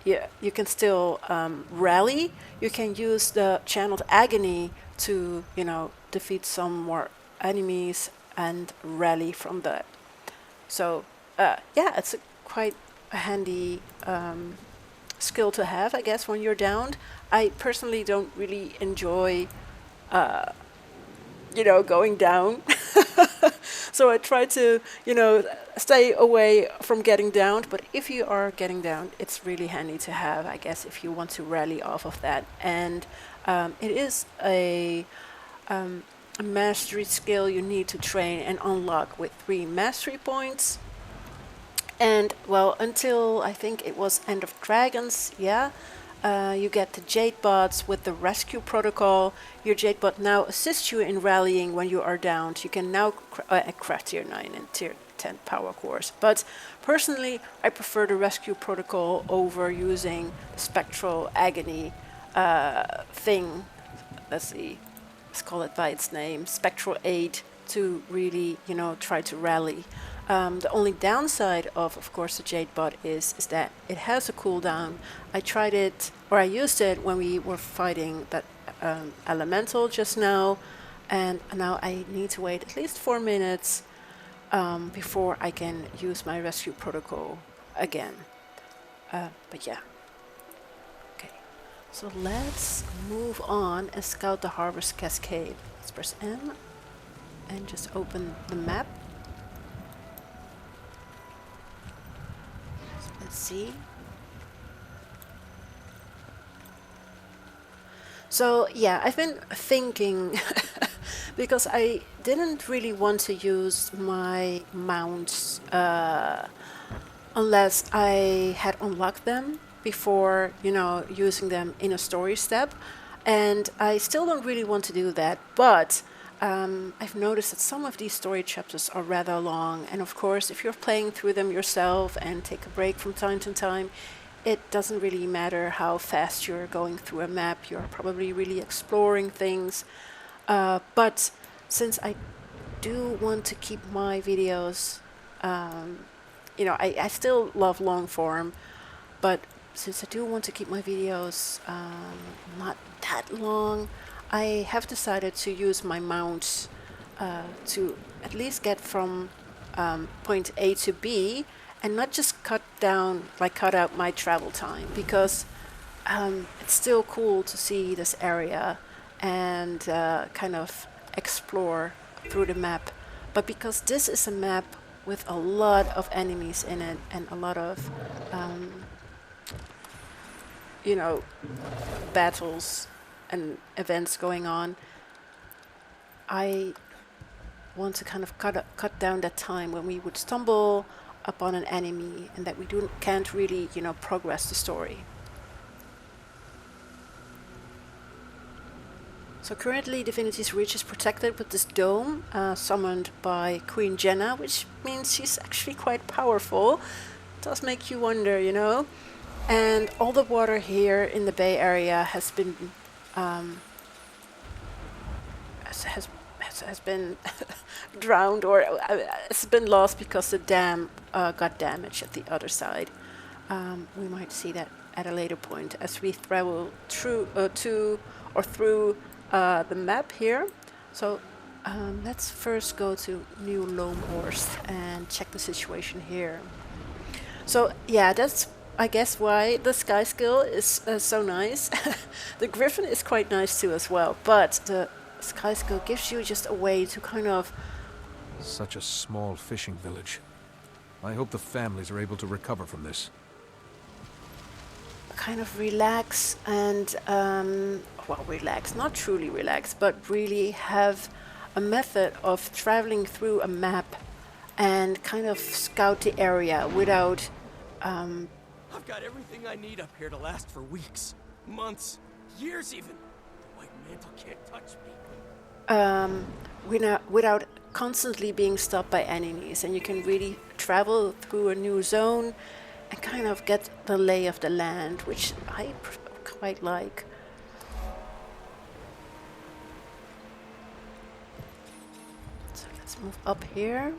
you can still rally. You can use the channeled agony to, defeat some more enemies and rally from that. So, it's quite a handy skill to have, I guess, when you're downed. I personally don't really enjoy, going down. So I try to, stay away from getting downed. But if you are getting downed, it's really handy to have, I guess, if you want to rally off of that. And it is a mastery skill you need to train and unlock with 3 mastery points. And, well, until I think it was End of Dragons, you get the Jade bots with the rescue protocol. Your Jade bot now assists you in rallying when you are downed. You can now craft tier 9 and tier 10 power cores. But personally, I prefer the rescue protocol over using the spectral agony thing. Let's see, let's call it by its name, spectral aid, to really, try to rally. The only downside of course, the Jade bot is that it has a cooldown. I tried it, or I used it when we were fighting that elemental just now, and now I need to wait at least 4 minutes before I can use my rescue protocol again. But yeah. Okay, so let's move on and scout the Harvest Cascade. Let's press M and just open the map. Let's see. So yeah, I've been thinking because I didn't really want to use my mounts unless I had unlocked them before, using them in a story step. And I still don't really want to do that, but I've noticed that some of these story chapters are rather long, and of course if you're playing through them yourself and take a break from time to time, it doesn't really matter how fast you're going through a map. You're probably really exploring things, but since I do want to keep my videos, I still love long form, but since I do want to keep my videos not that long, I have decided to use my mounts to at least get from point A to B and not just cut out my travel time, because it's still cool to see this area and kind of explore through the map. But because this is a map with a lot of enemies in it and a lot of battles and events going on, I want to kind of cut down that time when we would stumble upon an enemy and that we can't really progress the story. So currently Divinity's Reach is protected with this dome summoned by Queen Jennah, which means she's actually quite powerful. It does make you wonder, And all the water here in the Bay Area has been has been drowned, or it's been lost because the dam got damaged at the other side. We might see that at a later point as we travel through the map here. So let's first go to New Loamhorst and check the situation here. So yeah, that's I guess why the sky skill is so nice. The griffin is quite nice too as well, but the sky skill gives you just a way to kind of... Such a small fishing village. I hope the families are able to recover from this. Kind of relax and, relax, not truly relax, but really have a method of traveling through a map and kind of scout the area without... I've got everything I need up here to last for weeks, months, years even. The White Mantle can't touch me. Without constantly being stopped by enemies, and you can really travel through a new zone and kind of get the lay of the land, which I quite like. So let's move up here.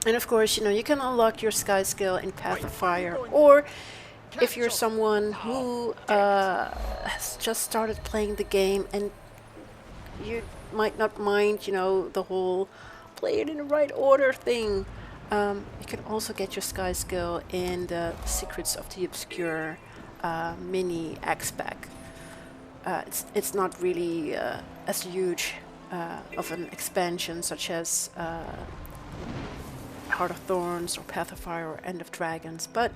And of course, you can unlock your sky skill in Path of Fire, or if you're someone who has just started playing the game and you might not mind, the whole play it in the right order thing. You can also get your sky skill in the Secrets of the Obscure mini X-Pack. It's not really as huge of an expansion such as Heart of Thorns or Path of Fire or End of Dragons, but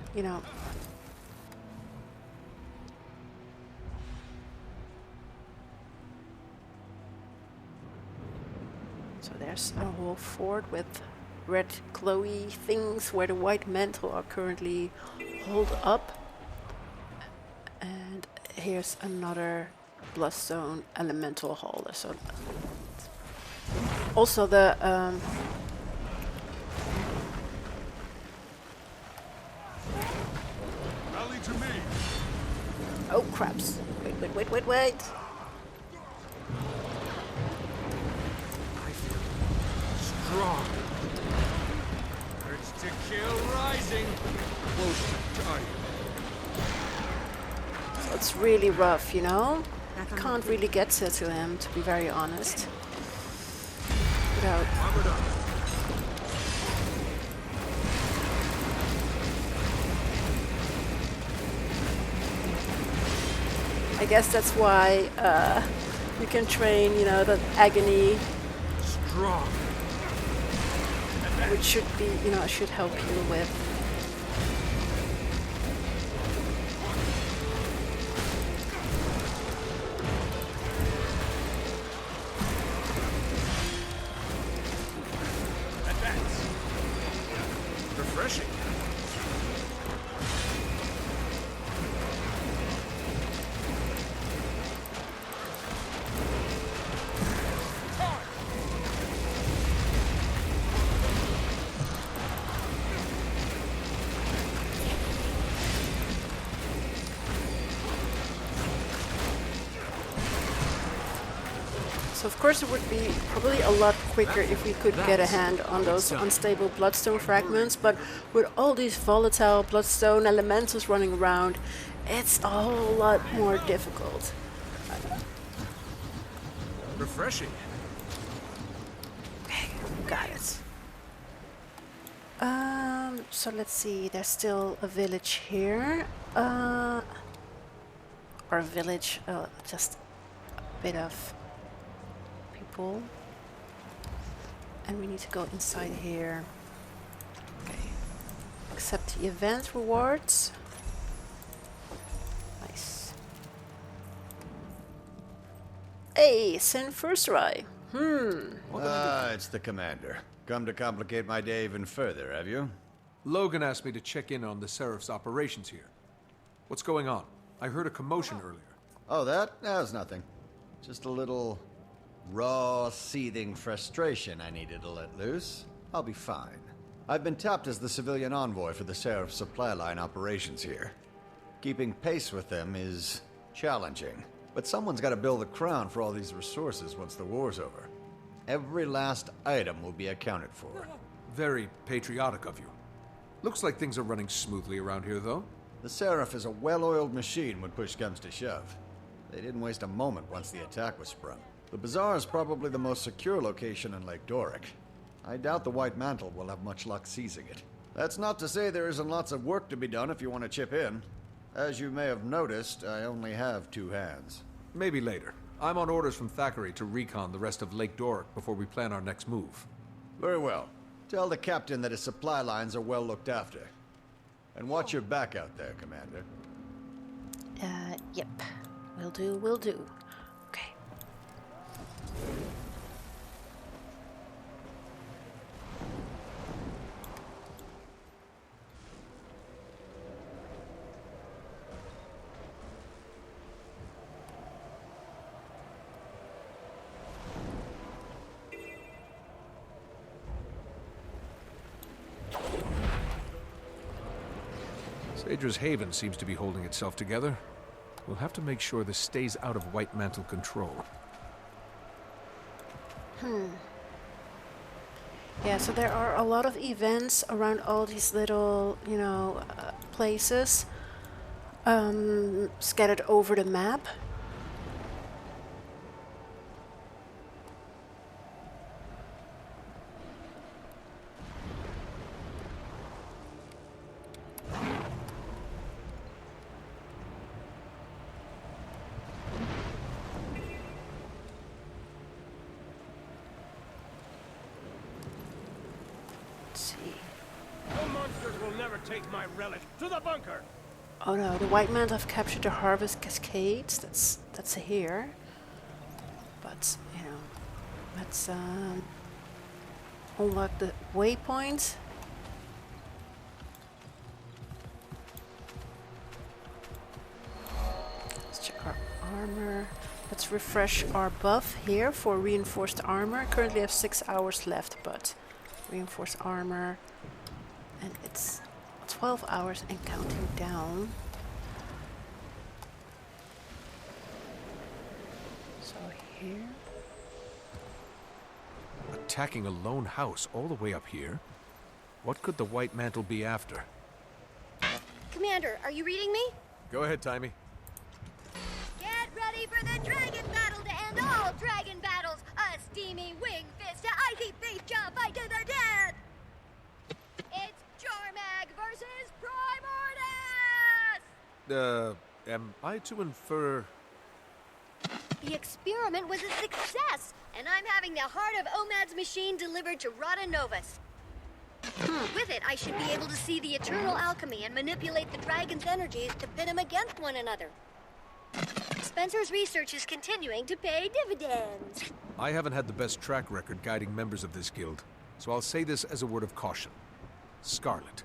so there's a whole fort with red glowy things where the White Mantle are currently holed up. And here's another Bloodstone Elemental Holder. So also the Rally to me. oh craps. Wait. Strong. Urge to kill rising. Close to target. So it's really rough, Can't really get to him, to be very honest. Without Armored up. I guess that's why you can train, the agony, Strong. which should be, should help you with. Advance. Refreshing. So of course it would be probably a lot quicker if we could get a hand on those unstable bloodstone fragments, but with all these volatile bloodstone elementals running around, it's a whole lot more difficult. Refreshing. Okay, got it. So let's see, there's still a village here. Or a village, just a bit of people. And we need to go inside here. Okay. Accept the event rewards. Nice. Hey, send first try. It's the commander. Come to complicate my day even further, have you? Logan asked me to check in on the Seraph's operations here. What's going on? I heard a commotion earlier. Oh, that? No, it's nothing. Just a little raw, seething frustration I needed to let loose. I'll be fine. I've been tapped as the civilian envoy for the Seraph's supply line operations here. Keeping pace with them is challenging, but someone's got to build the crown for all these resources once the war's over. Every last item will be accounted for. Very patriotic of you. Looks like things are running smoothly around here, though. The Seraph is a well-oiled machine when push comes to shove. They didn't waste a moment once the attack was sprung. The Bazaar is probably the most secure location in Lake Doric. I doubt the White Mantle will have much luck seizing it. That's not to say there isn't lots of work to be done if you want to chip in. As you may have noticed, I only have 2 hands. Maybe later. I'm on orders from Thackeray to recon the rest of Lake Doric before we plan our next move. Very well. Tell the captain that his supply lines are well looked after. And watch your back out there, Commander. Yep. Will do. Okay. Sadra's Haven seems to be holding itself together. We'll have to make sure this stays out of White Mantle control. Yeah, so there are a lot of events around all these little, places scattered over the map. Take my relic to the bunker. Oh no, the White Mantle have captured the Harvest Cascades. That's here. But let's unlock the waypoint. Let's check our armor. Let's refresh our buff here for reinforced armor. Currently have 6 hours left, but reinforced armor, and it's 12 hours and counting down. So here. Attacking a lone house all the way up here? What could the White Mantle be after? Commander, are you reading me? Go ahead, Timey. Get ready for the dragon battle to end all dragon battles! A steamy wing fist, a icy face jump fight to the death! It's Jarmag versus Primordus! Am I to infer... The experiment was a success, and I'm having the heart of Omad's machine delivered to Rada Novus. With it, I should be able to see the eternal alchemy and manipulate the dragon's energies to pit them against one another. Spencer's research is continuing to pay dividends. I haven't had the best track record guiding members of this guild, so I'll say this as a word of caution. Scarlet.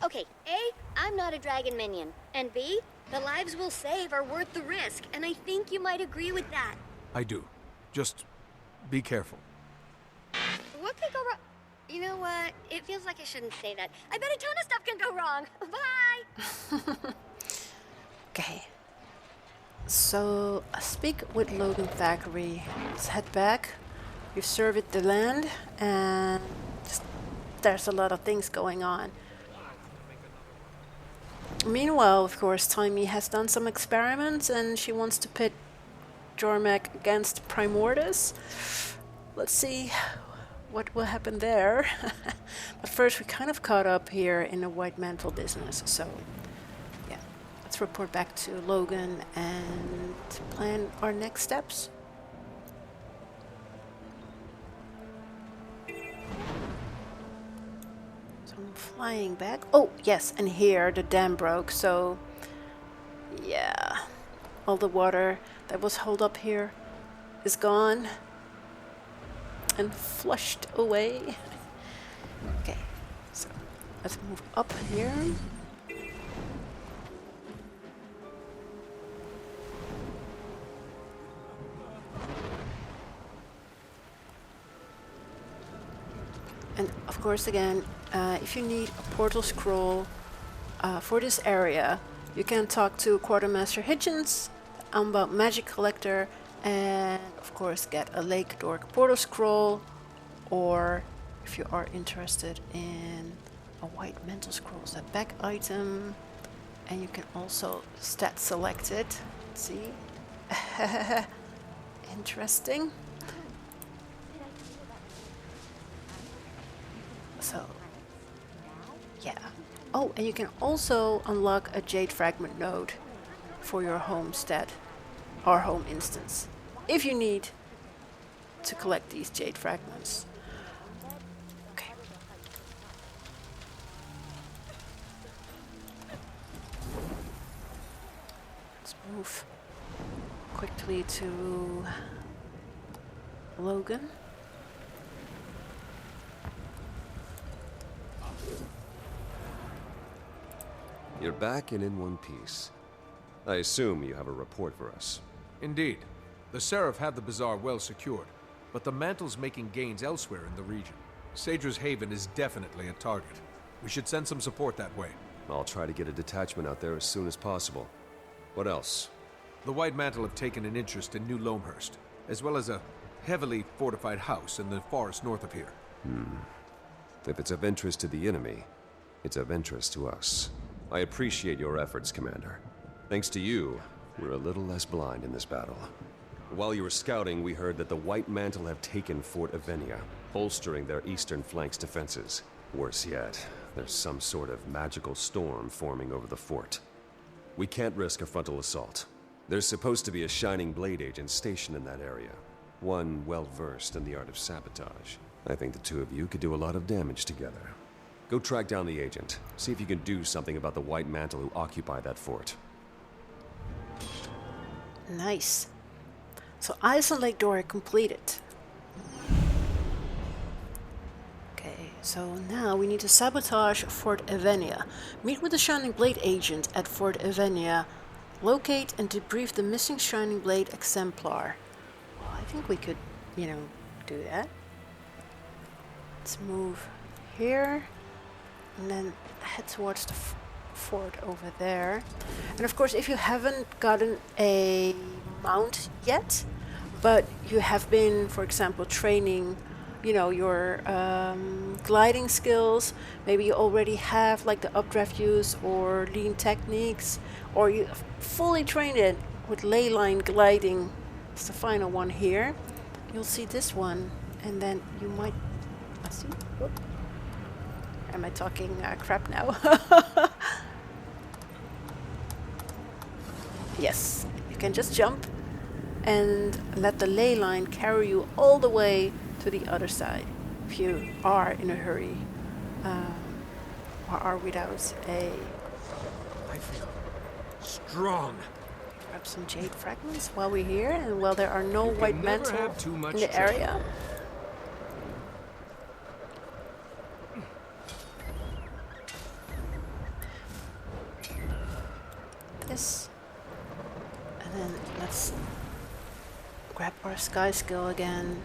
Okay, A, I'm not a dragon minion, and B, the lives we'll save are worth the risk, and I think you might agree with that. I do. Just be careful. What could go wrong? You know what? It feels like I shouldn't say that. I bet a ton of stuff can go wrong. Bye! Okay. So, speak with Logan Thackeray. Let's head back. We've surveyed the land, and there's a lot of things going on. Meanwhile, of course, Taimi has done some experiments, and she wants to pit Jormek against Primordus. Let's see what will happen there. But first, we kind of caught up here in the White Mantle business, so yeah. Let's report back to Logan and plan our next steps. So I'm flying back. Oh, yes, and here the dam broke, so yeah. All the water that was held up here is gone and flushed away. Okay, so let's move up here. And of course, again, if you need a portal scroll for this area, you can talk to Quartermaster Hitchens about Magic Collector, and of course get a Lake Doric portal scroll, or if you are interested in a White Mantle scroll, a back item, and you can also stat select it. Let's see. Interesting. So, yeah. Oh, and you can also unlock a Jade Fragment node for your homestead or home instance, if you need to collect these Jade Fragments. Okay. Let's move quickly to Logan. You're back and in one piece. I assume you have a report for us. Indeed. The Seraph had the bazaar well secured, but the Mantle's making gains elsewhere in the region. Sadra's Haven is definitely a target. We should send some support that way. I'll try to get a detachment out there as soon as possible. What else? The White Mantle have taken an interest in New Loamhurst, as well as a heavily fortified house in the forest north of here. If it's of interest to the enemy, it's of interest to us. I appreciate your efforts, Commander. Thanks to you, we're a little less blind in this battle. While you were scouting, we heard that the White Mantle have taken Fort Evennia, bolstering their eastern flank's defenses. Worse yet, there's some sort of magical storm forming over the fort. We can't risk a frontal assault. There's supposed to be a Shining Blade agent stationed in that area. One well-versed in the art of sabotage. I think the two of you could do a lot of damage together. Go track down the agent. See if you can do something about the White Mantle who occupy that fort. Nice. So Eyes on Lake Doric completed. Okay, so now we need to sabotage Fort Evennia. Meet with the Shining Blade agent at Fort Evennia. Locate and debrief the missing Shining Blade exemplar. Well, I think we could, do that. Let's move here. And then head towards the fort over there. And of course, if you haven't gotten a mount yet, but you have been, for example, training, your gliding skills, maybe you already have like the updraft use or lean techniques, or you fully trained it with ley line gliding. It's the final one here. You'll see this one, and then you might, let's see. Whoop. Am I talking crap now? Yes, you can just jump and let the ley line carry you all the way to the other side if you are in a hurry or are without a... I feel strong. Grab some Jade Fragments while we're here and while there are no White Mantle in the area. This, and then let's grab our sky skill again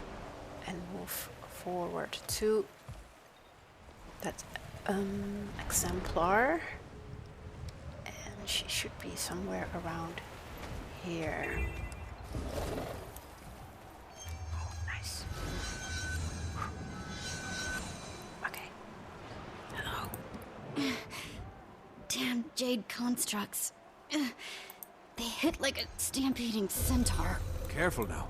and move forward to that exemplar, and she should be somewhere around here. Oh, nice. Okay. Hello. Damn jade constructs. They hit like a stampeding centaur. Careful now.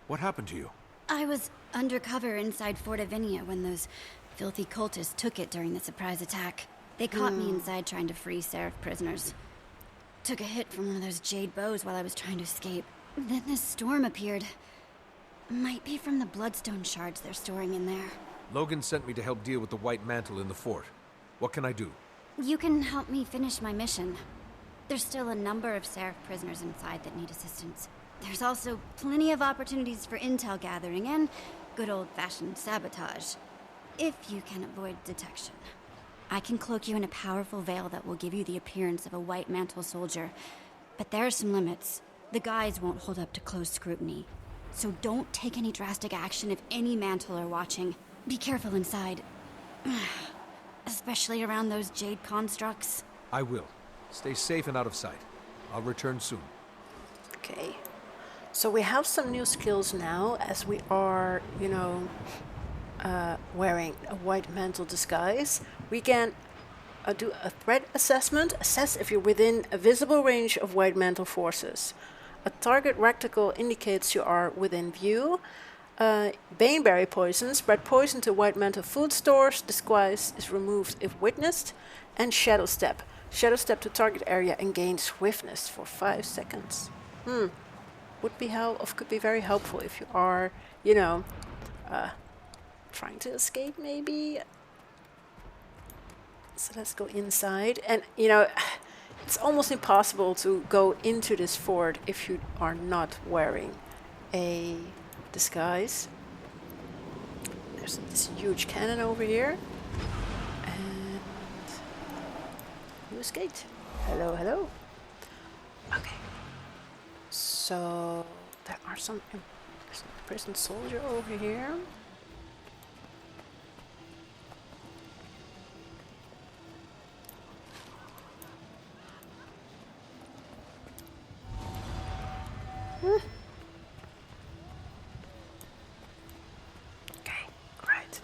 What happened to you? I was undercover inside Fort Evennia when those filthy cultists took it during the surprise attack. They caught me inside trying to free Seraph prisoners. Took a hit from one of those jade bows while I was trying to escape. Then this storm appeared. Might be from the bloodstone shards they're storing in there. Logan sent me to help deal with the White Mantle in the fort. What can I do? You can help me finish my mission. There's still a number of Seraph prisoners inside that need assistance. There's also plenty of opportunities for intel gathering and good old-fashioned sabotage, if you can avoid detection. I can cloak you in a powerful veil that will give you the appearance of a White Mantle soldier, but there are some limits. The guise won't hold up to close scrutiny. So don't take any drastic action if any Mantle are watching. Be careful inside. Especially around those jade constructs. I will. Stay safe and out of sight. I'll return soon. Okay. So we have some new skills now, as we are, you know, wearing a White Mantle disguise. We can do a threat assessment. Assess if you're within a visible range of White Mantle forces. A target reticle indicates you are within view. Baneberry poison. Spread poison to White Mantle food stores. Disguise is removed if witnessed. And Shadow Step. Shadow Step to target area and gain swiftness for 5 seconds. Could be very helpful if you are, you know, trying to escape maybe. So let's go inside. And, you know, it's almost impossible to go into this fort if you are not wearing a disguise. There's this huge cannon over here. And you escaped. Hello, hello. Okay. So there are there's a prison soldier over here. Okay, great.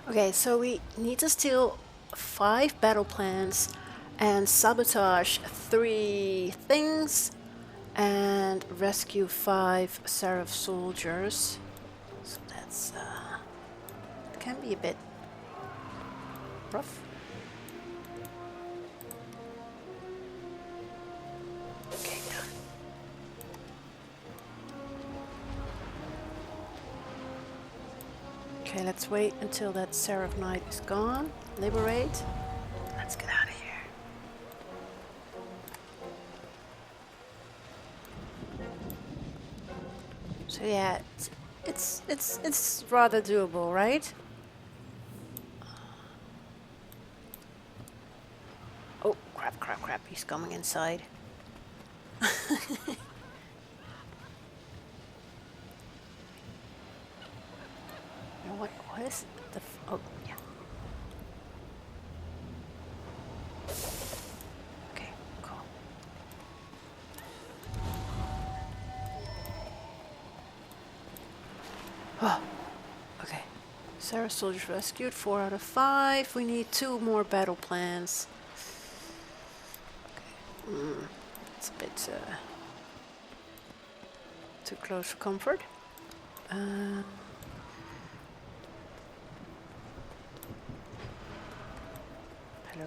Okay, so we need to steal 5 battle plans and sabotage 3 things and rescue 5 Seraph soldiers. So that's it can be a bit rough. Okay, done. Okay, let's wait until that Seraph Knight is gone. Liberate. Let's get out of here. So yeah, it's rather doable, right? Oh, crap, he's coming inside. What is the oh, yeah. Okay, cool. Oh, okay. Seraph soldiers rescued, 4 out of 5. We need 2 more battle plans. Okay. It's a bit too close for comfort. Hello.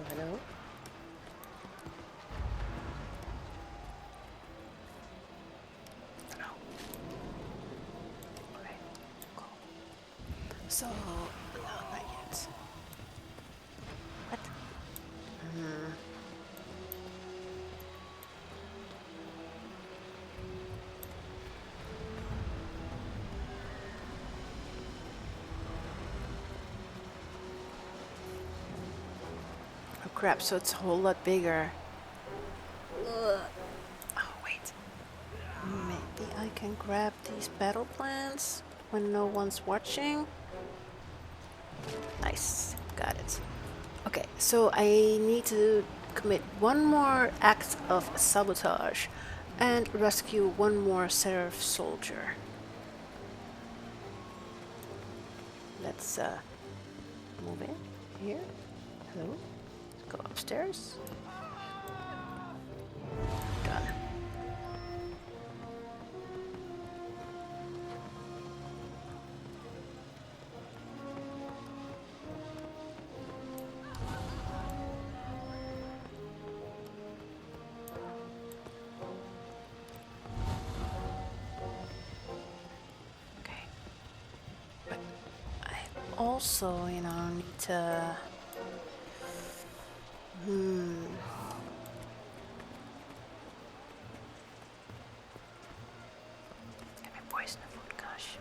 Hello. Okay, cool. So, no, not yet. What? crap, so it's a whole lot bigger. Ugh. Oh, wait. Maybe I can grab these battle plans when no one's watching. Nice. Got it. Okay, so I need to commit one more act of sabotage and rescue one more Seraph soldier. Let's move in here. Hello. Let's go upstairs. Done. Also, you know, need to Give me poison food, gosh.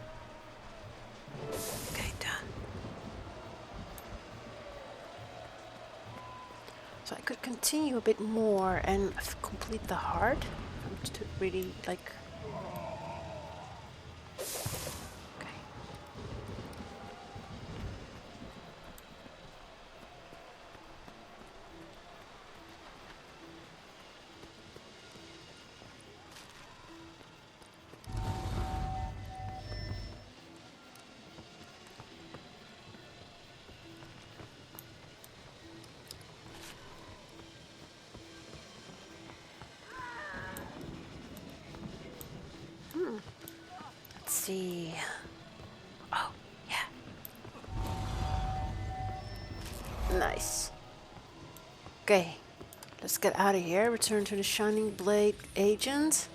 Okay, done. So I could continue a bit more and complete the heart to really like. Let's see. Oh, yeah. Nice. Okay, let's get out of here. Return to the Shining Blade agent.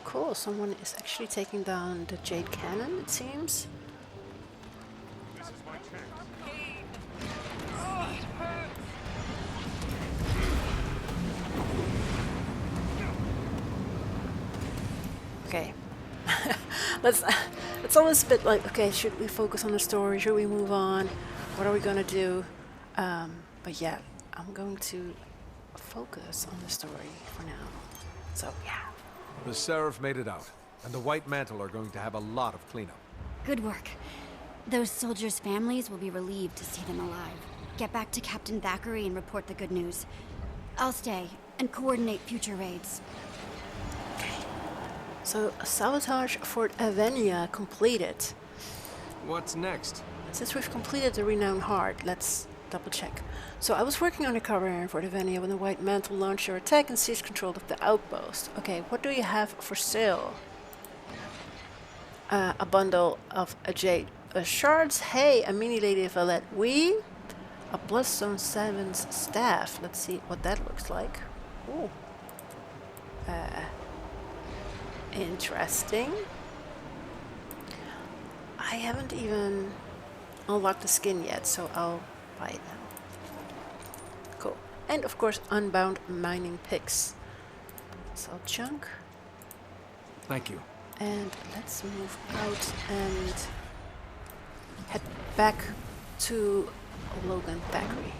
Cool, someone is actually taking down the Jade Cannon, it seems. This is my chance. Okay. It's always a bit like, okay, should we focus on the story? Should we move on? What are we gonna do? But yeah, I'm going to focus on the story for now. So yeah. The Seraph made it out, and the White Mantle are going to have a lot of cleanup. Good work. Those soldiers' families will be relieved to see them alive. Get back to Captain Thackeray and report the good news. I'll stay and coordinate future raids. Okay. So, Sabotage for Evennia completed. What's next? Since we've completed the Renowned Heart, let's double check. So I was working undercover for Evennia when the White Mantle launched your attack and seized control of the outpost. Okay, what do you have for sale? A bundle of jade shards. Hey, a mini lady Valette weave. A bloodstone seven's staff. Let's see what that looks like. Ooh. Interesting. I haven't even unlocked the skin yet, so I'll buy it now. Cool. And of course, unbound mining picks. So chunk. Thank you. And let's move out and head back to Logan Thackeray.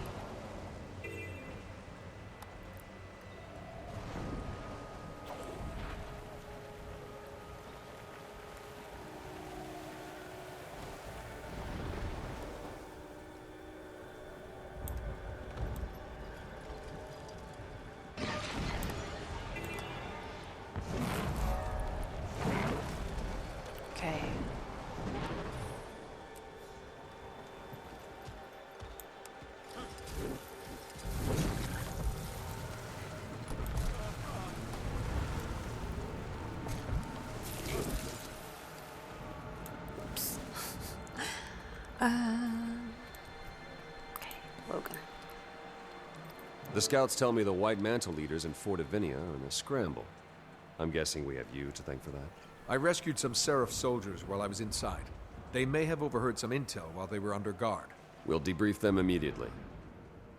Okay. Oops. Okay, Logan. The scouts tell me the White Mantle leaders in Fort Evennia are in a scramble. I'm guessing we have you to thank for that. I rescued some Seraph soldiers while I was inside. They may have overheard some intel while they were under guard. We'll debrief them immediately.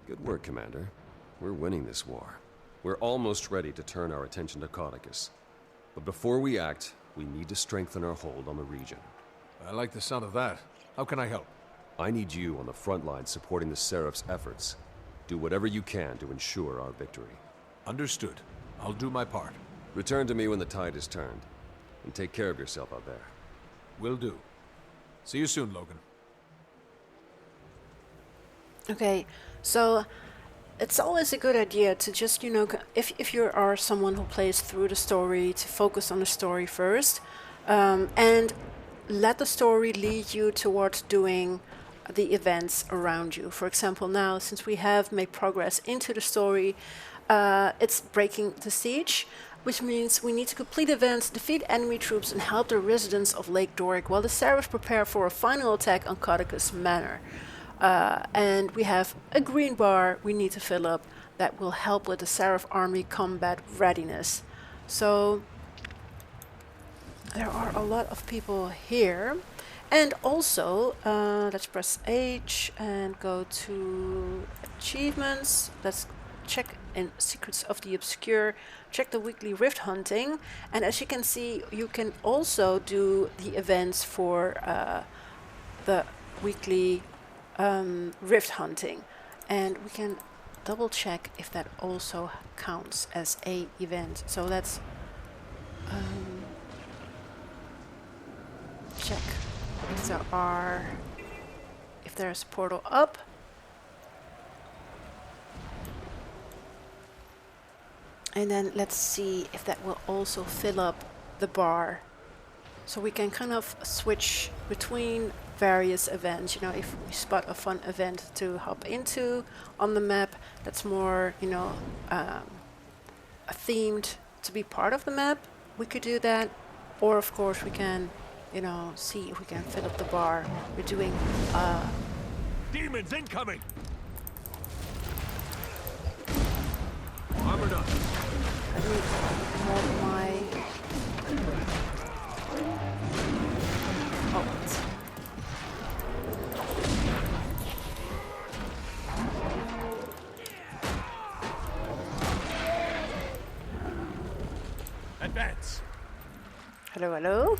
Good work, Commander. We're winning this war. We're almost ready to turn our attention to Caudecus. But before we act, we need to strengthen our hold on the region. I like the sound of that. How can I help? I need you on the front line supporting the Seraph's efforts. Do whatever you can to ensure our victory. Understood. I'll do my part. Return to me when the tide is turned. And take care of yourself out there. Will do. See you soon, Logan. Okay, so it's always a good idea to just, you know, if you are someone who plays through the story, to focus on the story first, and let the story lead you towards doing the events around you. For example, now, since we have made progress into the story, it's breaking the siege, which means we need to complete events, defeat enemy troops, and help the residents of Lake Doric while the Seraphs prepare for a final attack on Caudecus Manor. And we have a green bar we need to fill up that will help with the Seraph army combat readiness. So there are a lot of people here. And also, let's press H and go to achievements. Let's check in Secrets of the Obscure, check the weekly rift hunting, and as you can see, you can also do the events for the weekly rift hunting, and we can double check if that also counts as a event. So let's check if there's portal up. And then let's see if that will also fill up the bar. So we can kind of switch between various events. You know, if we spot a fun event to hop into on the map that's more, you know, themed to be part of the map, we could do that. Or of course we can, you know, see if we can fill up the bar. We're doing demons incoming! Armored up. I need more my Advance. Hello, hello.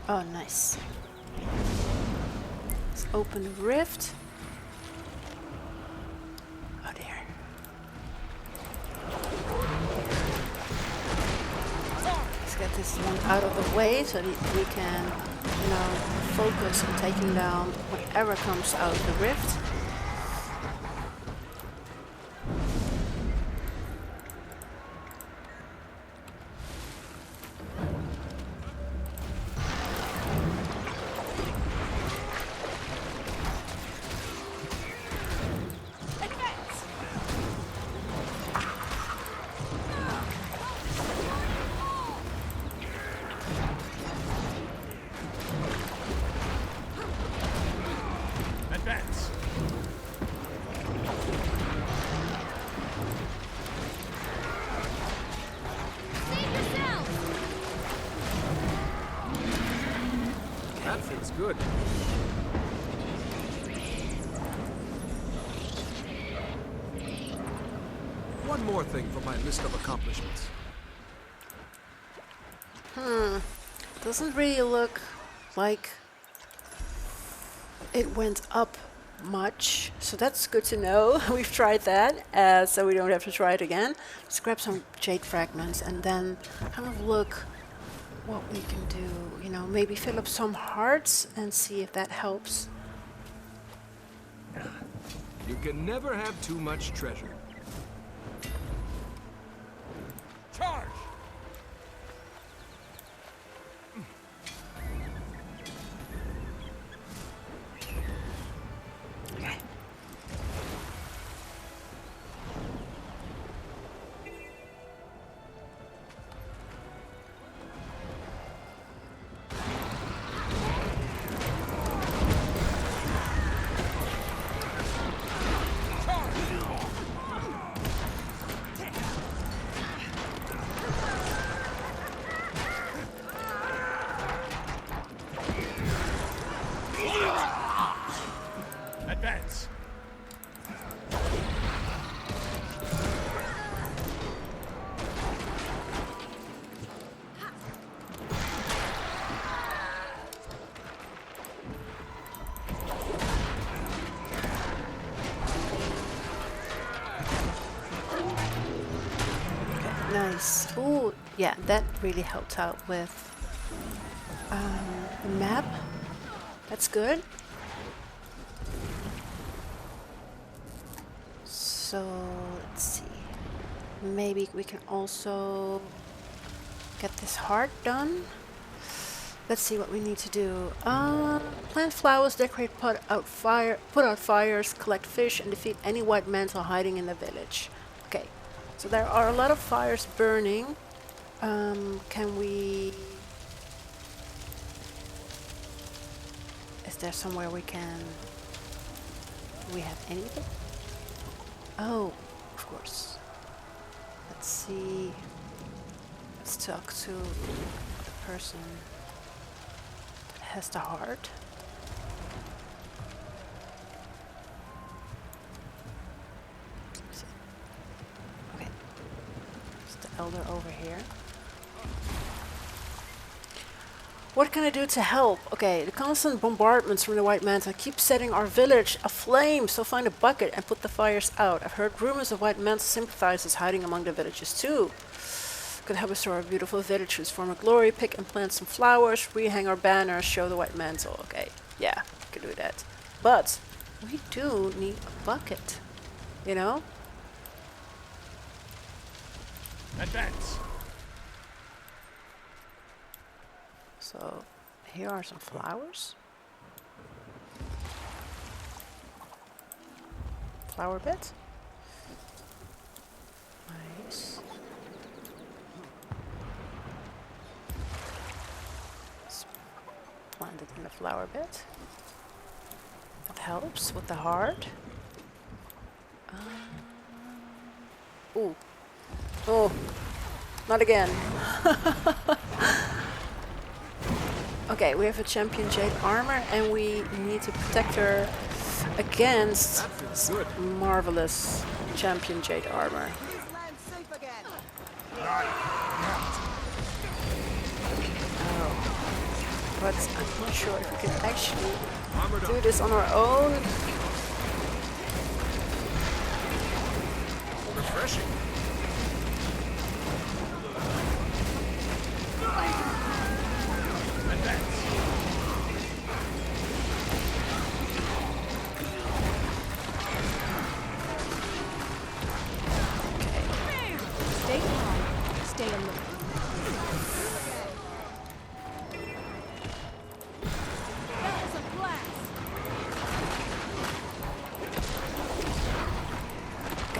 Oh, nice. Let's open the rift. Oh dear. Let's get this one out of the way so that we can, you know, focus on taking down whatever comes out of the rift. good. One more thing for my list of accomplishments. Doesn't really look like it went up much, so that's good to know. We've tried that, so we don't have to try it again. Let's grab some jade fragments and then kind of look what we can do. You know, maybe fill up some hearts and see if that helps. You can never have too much treasure. Charge! Okay. Advance. Nice. Ooh, yeah, that really helped out with the map. That's good. So let's see. Maybe we can also get this heart done. Let's see what we need to do. Plant flowers, decorate, put out fires, collect fish, and defeat any white mantle hiding in the village. Okay, so there are a lot of fires burning. Can we? Is there somewhere we can? Do we have anything? Oh, of course. Let's see. Let's talk to the person that has the heart. Okay. It's the elder over here. What can I do to help? Okay, the constant bombardments from the White Mantle keep setting our village aflame, so find a bucket and put the fires out. I've heard rumors of White Mantle sympathizers hiding among the villages too. Could help restore our beautiful village to its former glory, pick and plant some flowers, rehang our banners, show the White Mantle. Okay, yeah, we can do that. But we do need a bucket, you know? Advance. So here are some flowers. Flower bed. Nice. Let's plant it in the flower bed. That helps with the heart. Ooh. Oh, not again. Okay, we have a champion jade armor and we need to protect her against marvelous champion jade armor. Oh. But I'm not sure if we can actually do this on our own. Refreshing.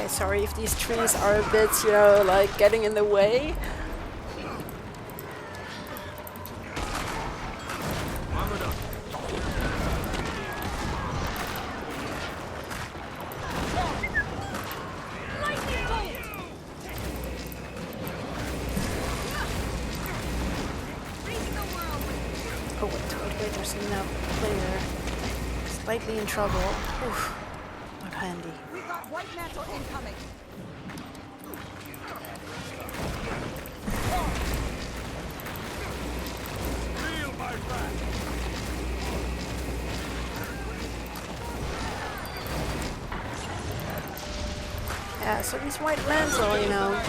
Sorry if these trees are a bit, you know, like getting in the way. Oh wait, there's enough. slightly in trouble. Oof, not handy. We got White Mantle incoming. Feel my back. Yeah, so these White Mantle, you know.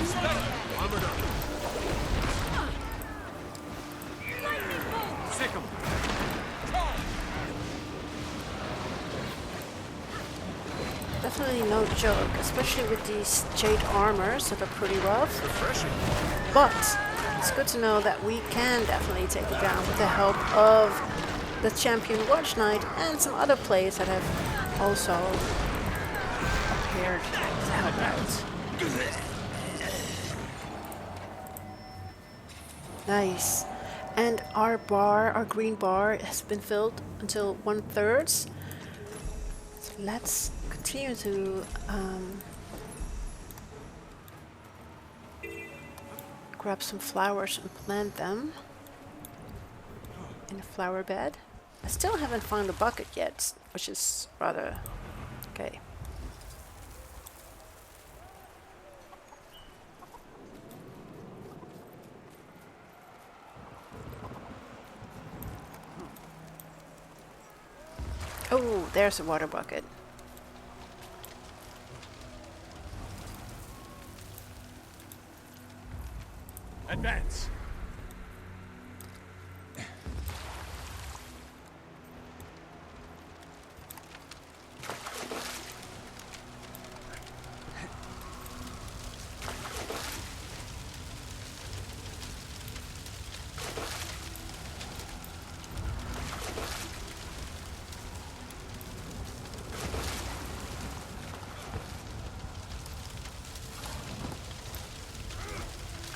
Definitely no joke, especially with these jade armors that are pretty rough. Refreshing. But it's good to know that we can definitely take it down with the help of the champion Watch Knight and some other players that have also appeared to help out. Nice. And our bar, our green bar, has been filled until 1/3. So let's continue to grab some flowers and plant them in a flower bed. I still haven't found a bucket yet, which is rather okay. Oh, there's a water bucket. Advance.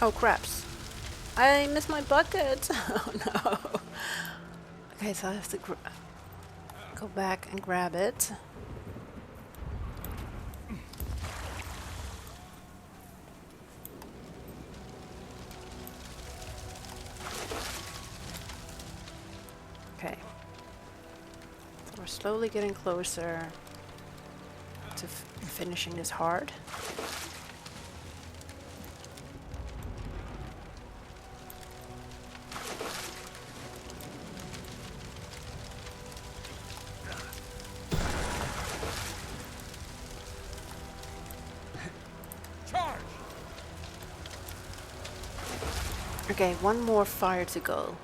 Oh, craps. I missed my bucket. Oh no. Okay, so I have to go back and grab it. Okay. So we're slowly getting closer to finishing this hard. Okay, one more fire to go.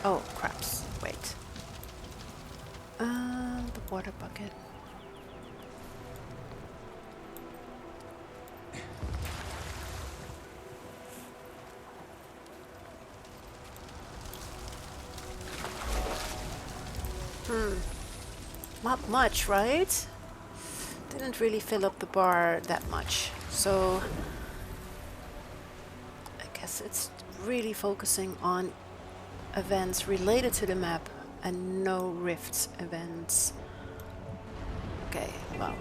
Oh, craps. Wait. The water bucket. Not much, right? Didn't really fill up the bar that much. So I guess it's really focusing on events related to the map and no rifts events. Okay, well.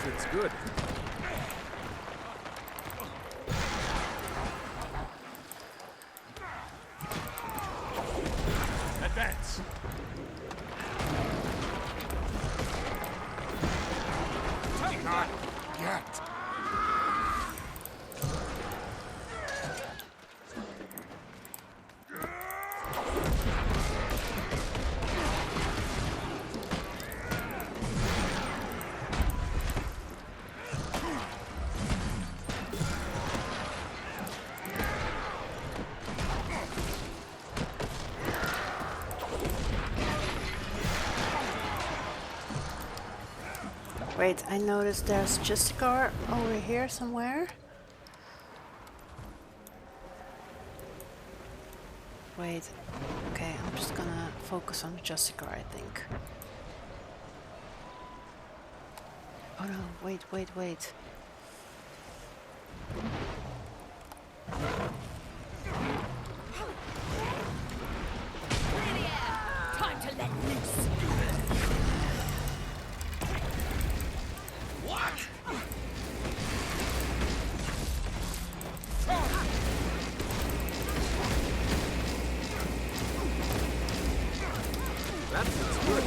It's good. Advance. Not yet. Wait, I noticed there's just a car over here somewhere. Wait, okay. focus on the Justicar, I think. Oh no, wait. Time to let loose. What? That's good.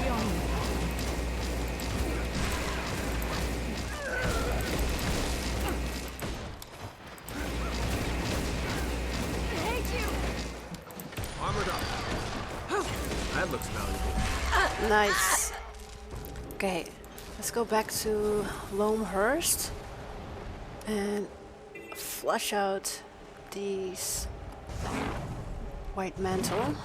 Armored up. That looks valuable. Nice. Okay, let's go back to Loamhurst and flush out these White Mantle.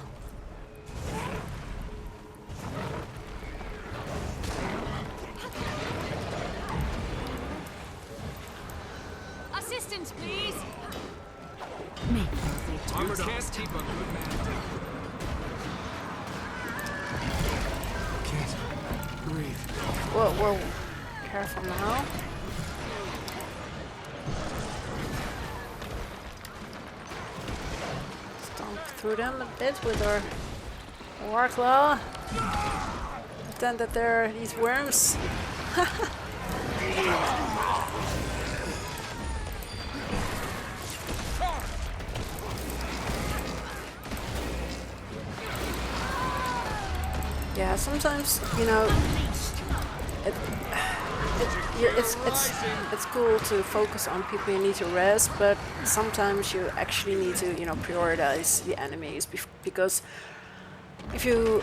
Assistance, please. Armor can't keep a good man down. Can't breathe. Whoa. Careful now. Stomp through them a bit with our Warclaw. Pretend that they're these worms. Yeah, sometimes, you know, it's cool to focus on people you need to res, but sometimes you actually need to, you know, prioritize the enemies because if you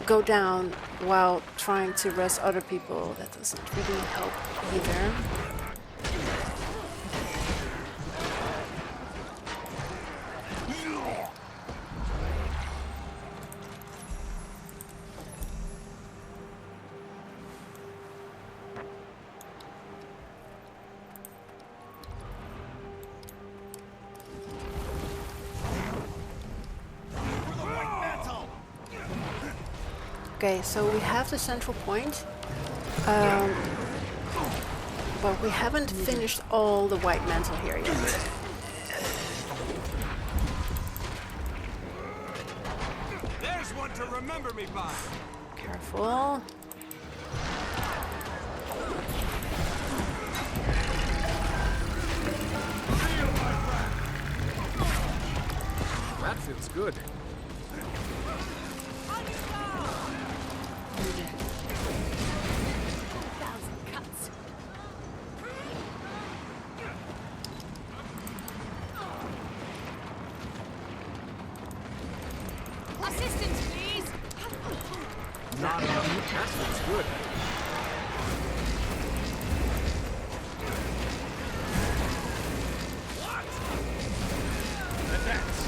go down while trying to res other people, that doesn't really help either. Okay, so we have the central point, but we haven't finished all the White Mantle here yet. There's one to remember me by. Careful. That feels good. Assistance, please. Not enough. That feels good. What? Advance.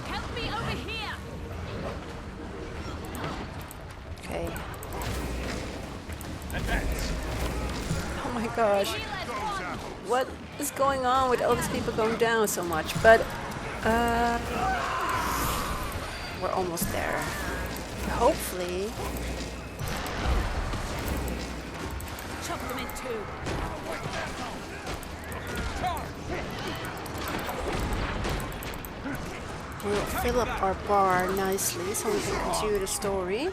Help me over here. Okay. Advance. Oh my gosh. What is going on with all these people going down so much? But we're almost there. Hopefully. Chop them in two. We'll fill up our bar nicely so we can continue the story.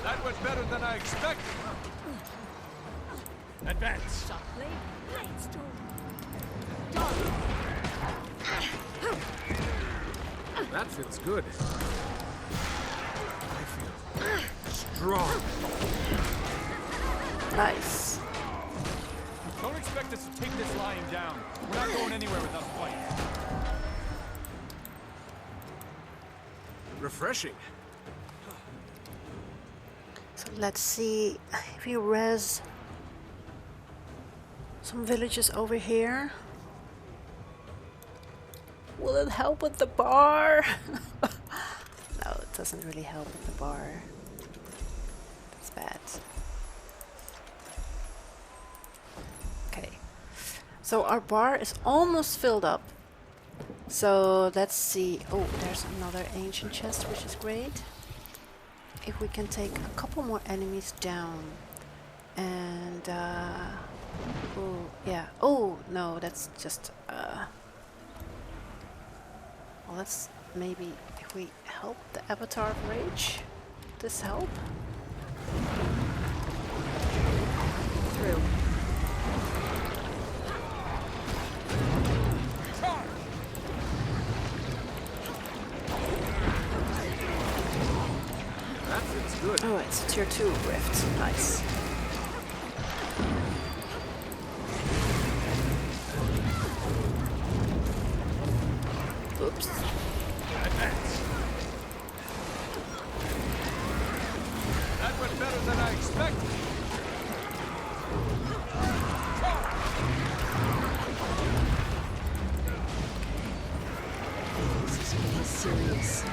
That was better than I expected. Advance. That feels good. I feel strong. Nice. Don't expect us to take this lying down. We're not going anywhere without a fight. Refreshing. So let's see if we res some villages over here. Will it help with the bar? No, doesn't really help in the bar. That's bad. Okay. So our bar is almost filled up. So let's see. Oh, there's another ancient chest, which is great. If we can take a couple more enemies down. And, oh, yeah. Oh, no, that's just, well, let's maybe, if we help the Avatar of Rage, this help? Through. Good. Oh, it's a tier 2 rift. Nice. Oops. That went better than I expected. This is getting serious.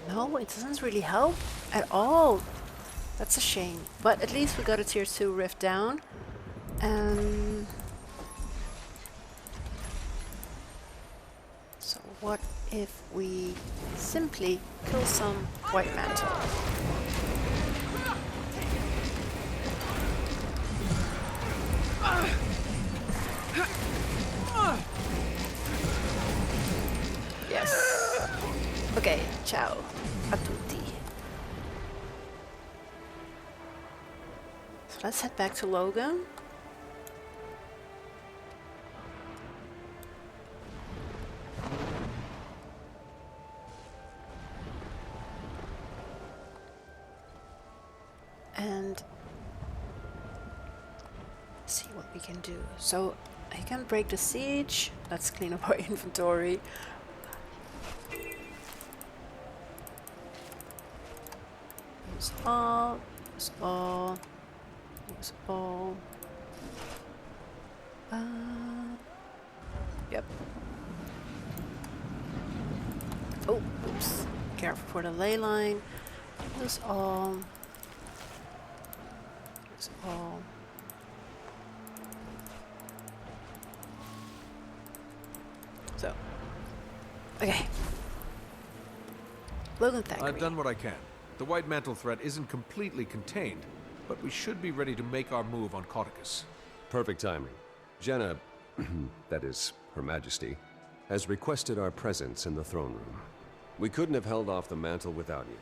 No, it doesn't really help at all. That's a shame. But at least we got a tier 2 rift down. So what if we simply kill some White Mantle? Yes. Okay, ciao a tutti. So let's head back to Logan. And see what we can do. So I can break the siege. Let's clean up our inventory. Use all, use all, use all. Yep. Oh, oops. Careful for the ley line. Use all. Use all. So, okay. Logan, thank I've me. done what I can. The White Mantle threat isn't completely contained, but we should be ready to make our move on Caudecus. Perfect timing. Jennah, that is, Her Majesty, has requested our presence in the throne room. We couldn't have held off the mantle without you.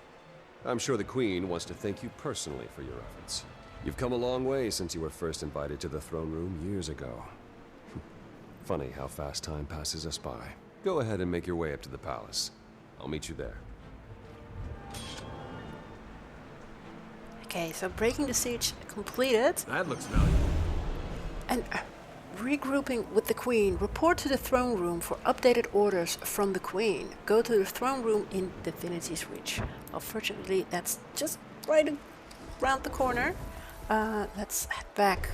I'm sure the Queen wants to thank you personally for your efforts. You've come a long way since you were first invited to the throne room years ago. Funny how fast time passes us by. Go ahead and make your way up to the palace. I'll meet you there. Okay, so breaking the siege completed. That looks valuable. And regrouping with the Queen. Report to the throne room for updated orders from the Queen. Go to the throne room in Divinity's reach. Unfortunately, that's just right around the corner. Let's head back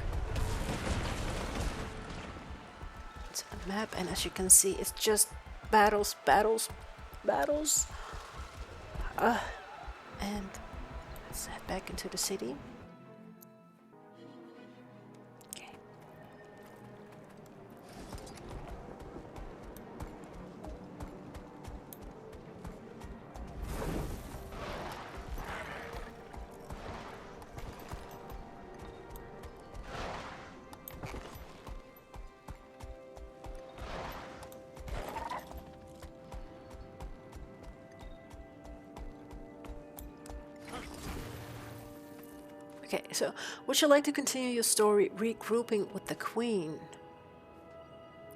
to the map, and as you can see, it's just battles, battles, battles. And let's head back into the city. Okay. Okay, so would you like to continue your story regrouping with the Queen?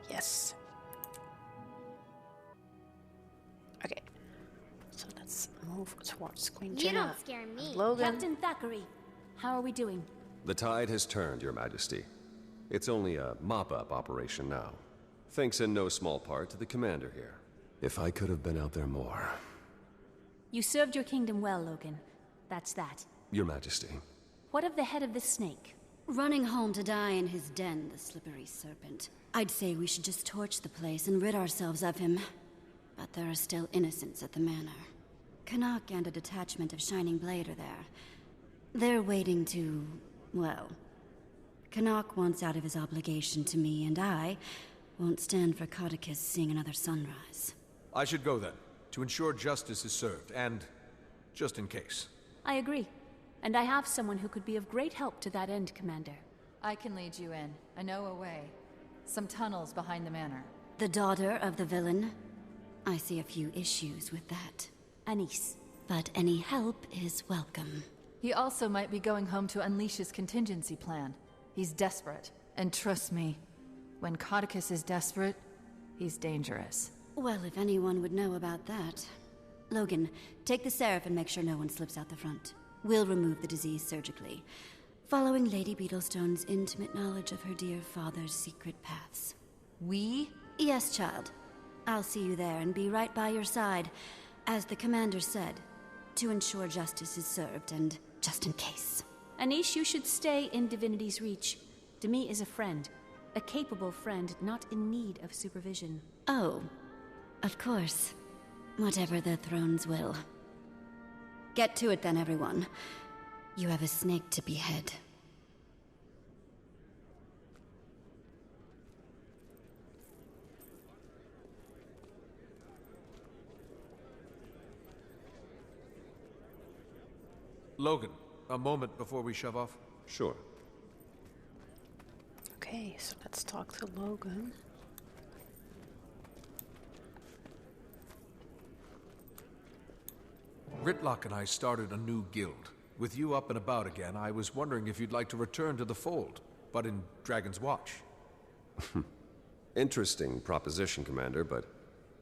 Yes. move towards Queen You don't Jennah scare me. and Logan. Captain Thackeray, how are we doing? The tide has turned, Your Majesty. It's only a mop-up operation now. Thanks in no small part to the commander here. If I could have been out there more. You served your kingdom well, Logan. That's that. Your Majesty. What of the head of the snake? Running home to die in his den, the slippery serpent. I'd say we should just torch the place and rid ourselves of him. But there are still innocents at the manor. Canuck and a detachment of Shining Blade are there. They're waiting to, well... Canuck wants out of his obligation to me, and I won't stand for Caudecus seeing another sunrise. I should go then, to ensure justice is served, and just in case. I agree. And I have someone who could be of great help to that end, Commander. I can lead you in. I know a way. Some tunnels behind the manor. The daughter of the villain? I see a few issues with that. Anise. But any help is welcome. He also might be going home to unleash his contingency plan. He's desperate. And trust me, when Caudecus is desperate, he's dangerous. Well, if anyone would know about that. Logan, take the Seraph and make sure no one slips out the front. We'll remove the disease surgically, following Lady Beetlestone's intimate knowledge of her dear father's secret paths. We? Yes, child. I'll see you there and be right by your side, as the commander said, to ensure justice is served and just in case. Anish, you should stay in Divinity's reach. Demi is a friend. A capable friend, not in need of supervision. Oh, of course. Whatever the thrones will. Get to it then, everyone. You have a snake to behead. Logan, a moment before we shove off. Sure. Okay, so let's talk to Logan. Ritlock and I started a new guild. With you up and about again, I was wondering if you'd like to return to the fold, but in Dragon's Watch. Interesting proposition, Commander, but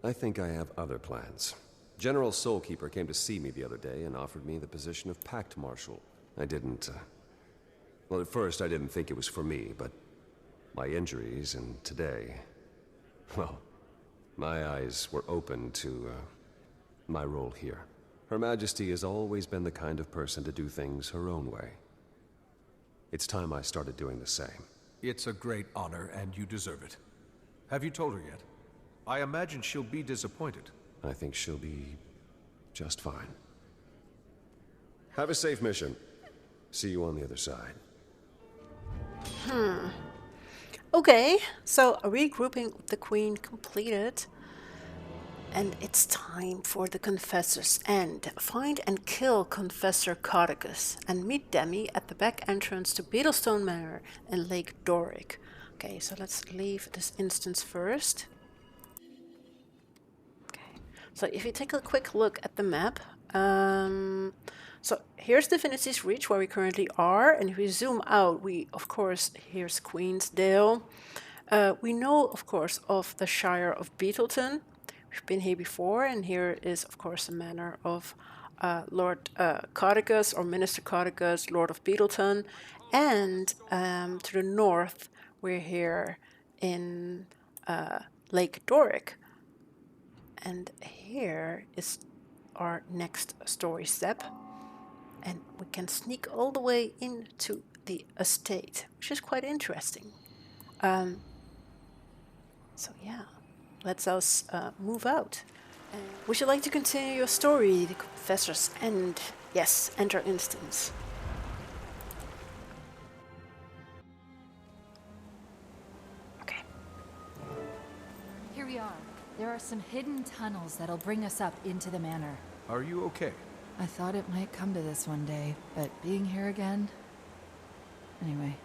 I think I have other plans. General Soulkeeper came to see me the other day and offered me the position of Pact Marshal. I didn't, well, at first I didn't think it was for me, but my injuries and today, well, my eyes were open to, my role here. Her Majesty has always been the kind of person to do things her own way. It's time I started doing the same. It's a great honor, and you deserve it. Have you told her yet? I imagine she'll be disappointed. I think she'll be just fine. Have a safe mission. See you on the other side. Okay, so a regrouping with the Queen completed. And it's time for the Confessor's End. Find and kill Confessor Caudecus and meet Demi at the back entrance to Beetlestone Manor in Lake Doric. Okay, so let's leave this instance first. Okay, so if you take a quick look at the map, so here's Divinity's Reach where we currently are, and if we zoom out, of course, here's Queensdale. We know, of course, of the Shire of Beetleton. We've been here before, and here is, of course, the manor of Lord Caudecus, or Minister Caudecus, Lord of Beetleton. And to the north, we're here in Lake Doric. And here is our next story step. And we can sneak all the way into the estate, which is quite interesting. So yeah. Let's us move out. Would you like to continue your story, the Confessor's End? Yes, enter instance. Okay. Here we are. There are some hidden tunnels that'll bring us up into the manor. Are you okay? I thought it might come to this one day, but being here again... Anyway.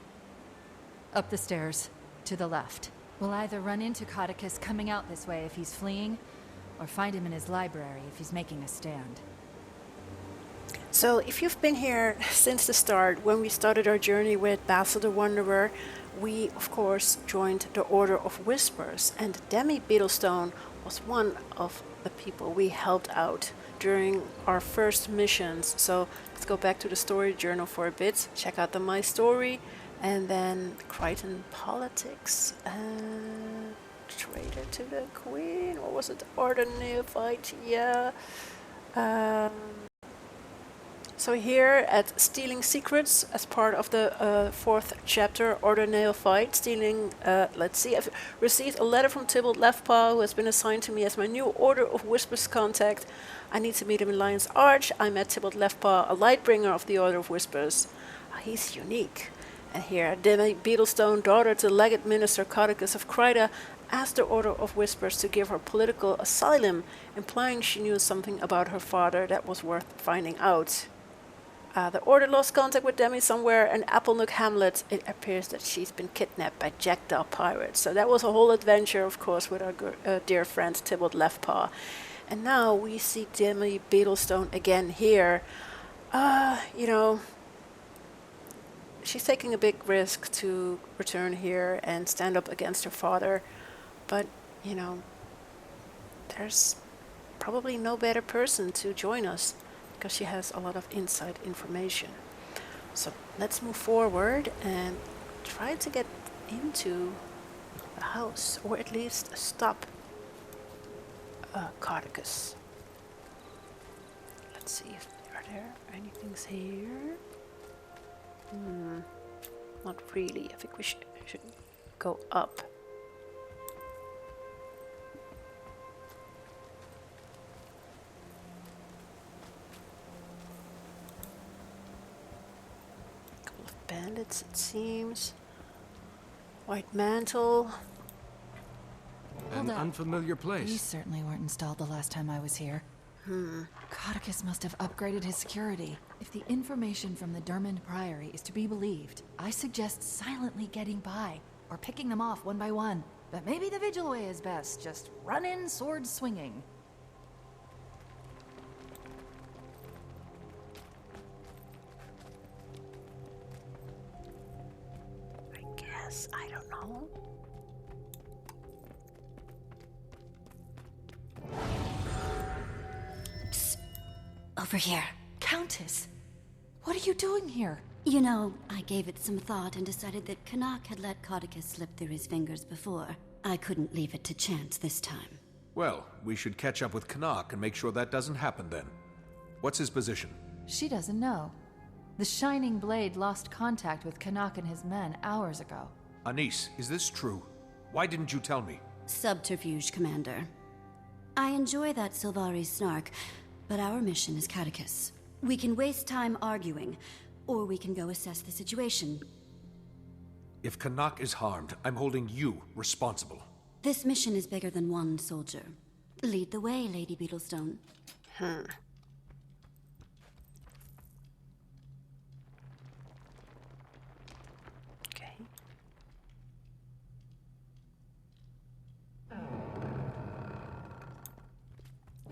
Up the stairs, to the left. We'll either run into Caudecus coming out this way if he's fleeing, or find him in his library if he's making a stand. So if you've been here since the start, when we started our journey with Basil the Wanderer, we of course joined the Order of Whispers, and Demi Beetlestone was one of the people we helped out during our first missions. So let's go back to the story journal for a bit, check out the My Story, and then Krytan politics. Traitor to the Queen, or was it Order Neophyte? Yeah. So here at Stealing Secrets, as part of the 4th chapter, Order Neophyte, stealing, let's see, I've received a letter from Tybalt Leftpaw, who has been assigned to me as my new Order of Whispers contact. I need to meet him in Lion's Arch. I met Tybalt Leftpaw, a Lightbringer of the Order of Whispers. He's unique. And here, Jennah Beetlestone, daughter to Legate Minister Caudecus of Kryta, asked the Order of Whispers to give her political asylum, implying she knew something about her father that was worth finding out. The Order lost contact with Demi somewhere in Applenook Hamlet. It appears that she's been kidnapped by Jackdaw pirates. So that was a whole adventure, of course, with our dear friend Tybalt Leftpaw. And now we see Jennah Beetlestone again here. You know, she's taking a big risk to return here and stand up against her father. But, you know, there's probably no better person to join us, because she has a lot of inside information. So let's move forward and try to get into the house, or at least stop Caudecus. Let's see if there anything's here. Not really. I think we should go up. Bandits, it seems. White Mantle. An unfamiliar place. These certainly weren't installed the last time I was here. Caudecus must have upgraded his security. If the information from the Dermond Priory is to be believed, I suggest silently getting by, or picking them off one by one. But maybe the Vigil way is best. Just run in, sword swinging. I don't know. Psst. Over here. Countess, what are you doing here? You know, I gave it some thought and decided that Canuck had let Caudecus slip through his fingers before. I couldn't leave it to chance this time. Well, we should catch up with Canuck and make sure that doesn't happen then. What's his position? She doesn't know. The Shining Blade lost contact with Canuck and his men hours ago. Anise, is this true? Why didn't you tell me? Subterfuge, Commander. I enjoy that Sylvari snark, but our mission is Caudecus. We can waste time arguing, or we can go assess the situation. If Canuck is harmed, I'm holding you responsible. This mission is bigger than one soldier. Lead the way, Lady Beetlestone.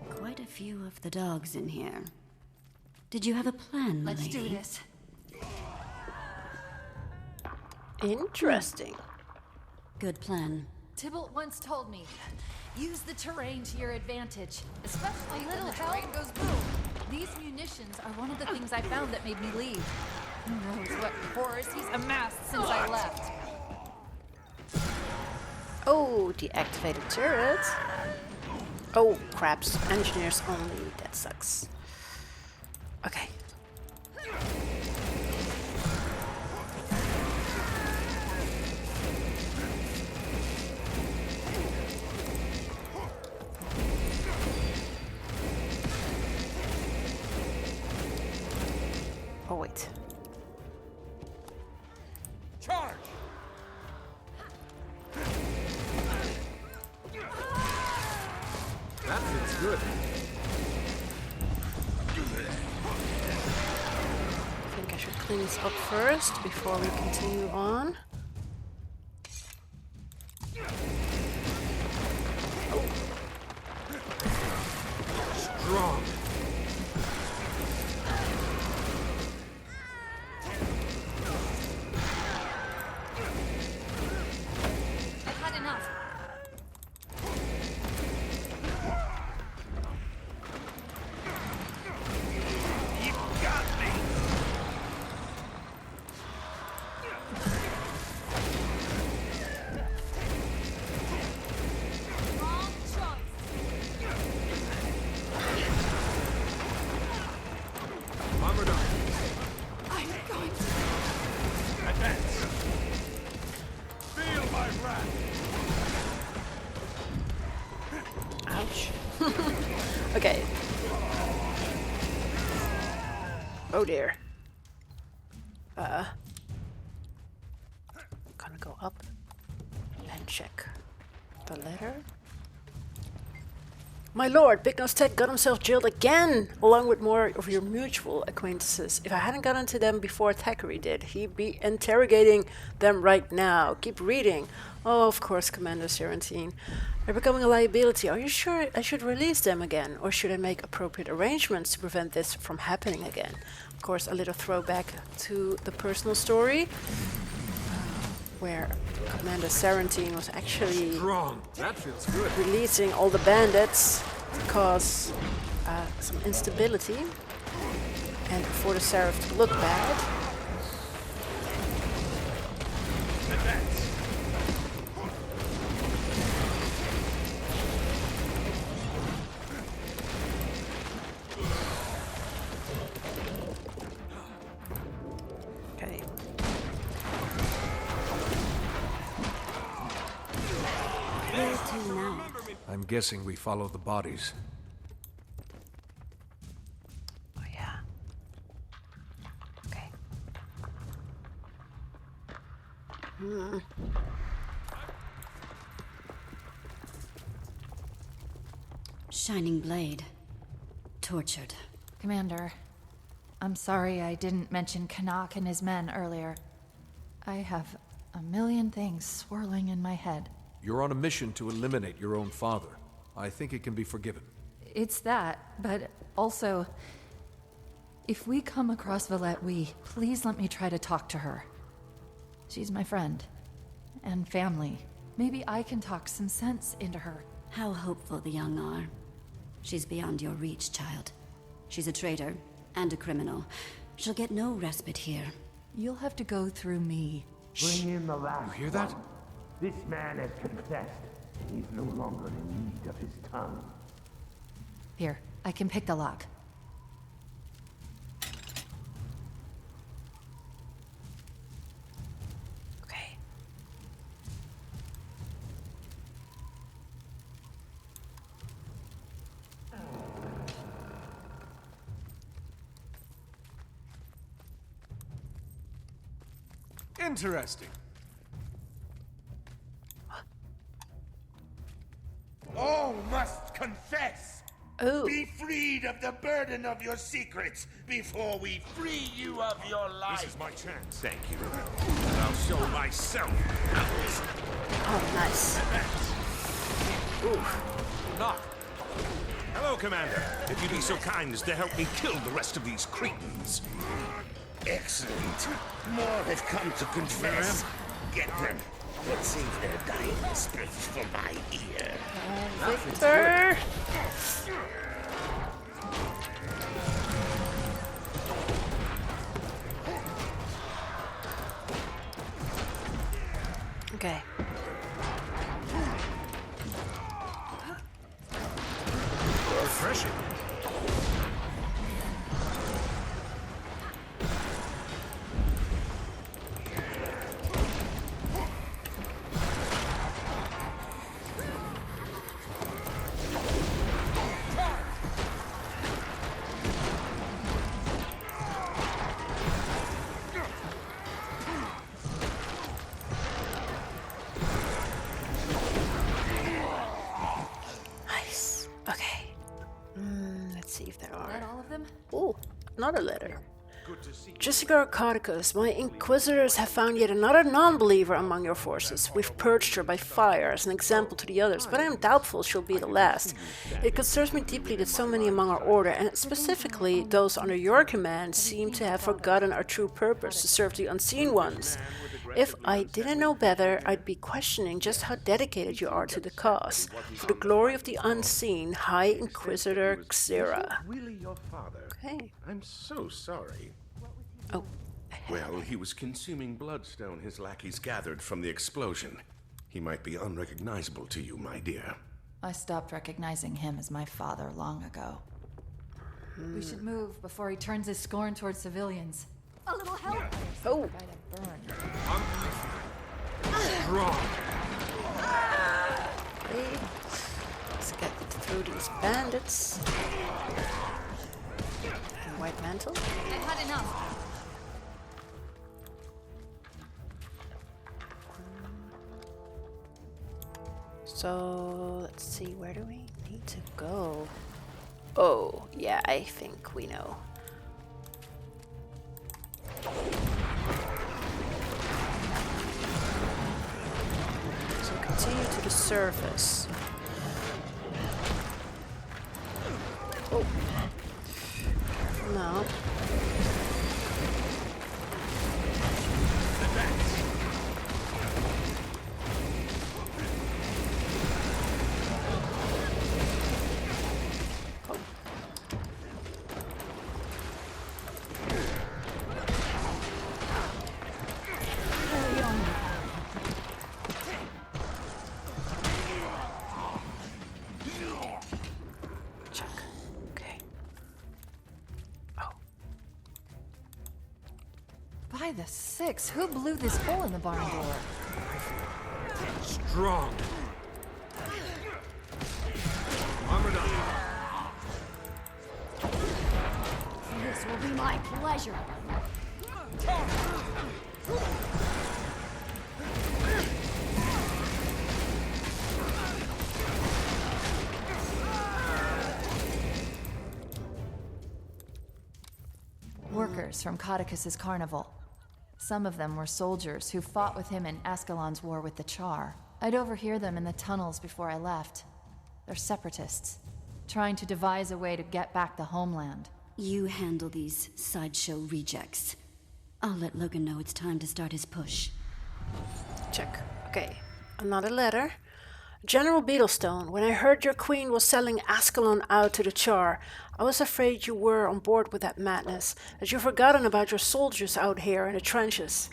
Quite a few of the dogs in here. Did you have a plan, Let's lady? do this. Interesting. Good plan. Tybalt once told me, use the terrain to your advantage, especially when the terrain goes boom. These munitions are one of the things I found that made me leave. Who knows what horrors he's amassed since I left. Oh, deactivated turret. Oh, craps. Engineers only. That sucks. Okay. Oh, wait. Charge! That feels good. I think I should clean this up first before we continue on. Strong. I've had enough. Oh dear. Gonna go up and check the letter. My lord, Big Nose Ted got himself jailed again, along with more of your mutual acquaintances. If I hadn't gotten to them before Thackeray did, he'd be interrogating them right now. Keep reading. Oh, of course, Commander Serentine. They're becoming a liability. Are you sure I should release them again? Or should I make appropriate arrangements to prevent this from happening again? Of course, a little throwback to the personal story, where Commander Serentine was actually That feels good. releasing all the bandits to cause some instability and for the Seraph to look bad. Okay. Where to now? I'm guessing we follow the bodies. Oh yeah. Okay. Shining blade. Tortured. Commander, I'm sorry I didn't mention Canuck and his men earlier. I have a million things swirling in my head. You're on a mission to eliminate your own father. I think it can be forgiven. It's that, but also, if we come across Valette, please let me try to talk to her. She's my friend. And family. Maybe I can talk some sense into her. How hopeful the young are. She's beyond your reach, child. She's a traitor and a criminal. She'll get no respite here. You'll have to go through me. Bring in the last. You hear that? one. This man has confessed. He's no longer in need of his tongue. Here, I can pick the lock. Okay. Interesting. All must confess. Oh. Be freed of the burden of your secrets before we free you of your life. This is my chance. Thank you. And I'll show myself out. Oh, nice. Knock. Hello, Commander. If you'd be so kind as to help me kill the rest of these cretins. Excellent. More have come to confess. Get them. Let's save their dying whispers for my ear. Victor! Okay. Refreshing. Nice. Okay. Let's see if there are. Is that all of them? Oh, another letter. Jennah of Kryta, my inquisitors have found yet another non-believer among your forces. We've purged her by fire as an example to the others, but I am doubtful she'll be the last. It concerns me deeply that so many among our order, and specifically those under your command, seem to have forgotten our true purpose, to serve the unseen ones. If I didn't know better, I'd be questioning just how dedicated you are to the cause. For the glory of the unseen, High Inquisitor Xera. Really your father? Okay. I'm so sorry. Oh. Well, he was consuming bloodstone his lackeys gathered from the explosion. He might be unrecognizable to you, my dear. I stopped recognizing him as my father long ago. We should move before he turns his scorn towards civilians. A little help. Oh. Strong. Okay. Let's get through these bandits. White Mantle. I've had enough. So let's see, where do we need to go? Oh, yeah, I think we know. So continue to the surface. Oh. No. By the six, who blew this hole in the barn door? Strong. Armored up. This will be my pleasure. Workers from Caudecus's carnival. Some of them were soldiers who fought with him in Ascalon's war with the Char. I'd overhear them in the tunnels before I left. They're separatists, trying to devise a way to get back the homeland. You handle these sideshow rejects. I'll let Logan know it's time to start his push. Check. Okay. Another letter. General Beetlestone, when I heard your queen was selling Ascalon out to the Char, I was afraid you were on board with that madness, that you've forgotten about your soldiers out here in the trenches.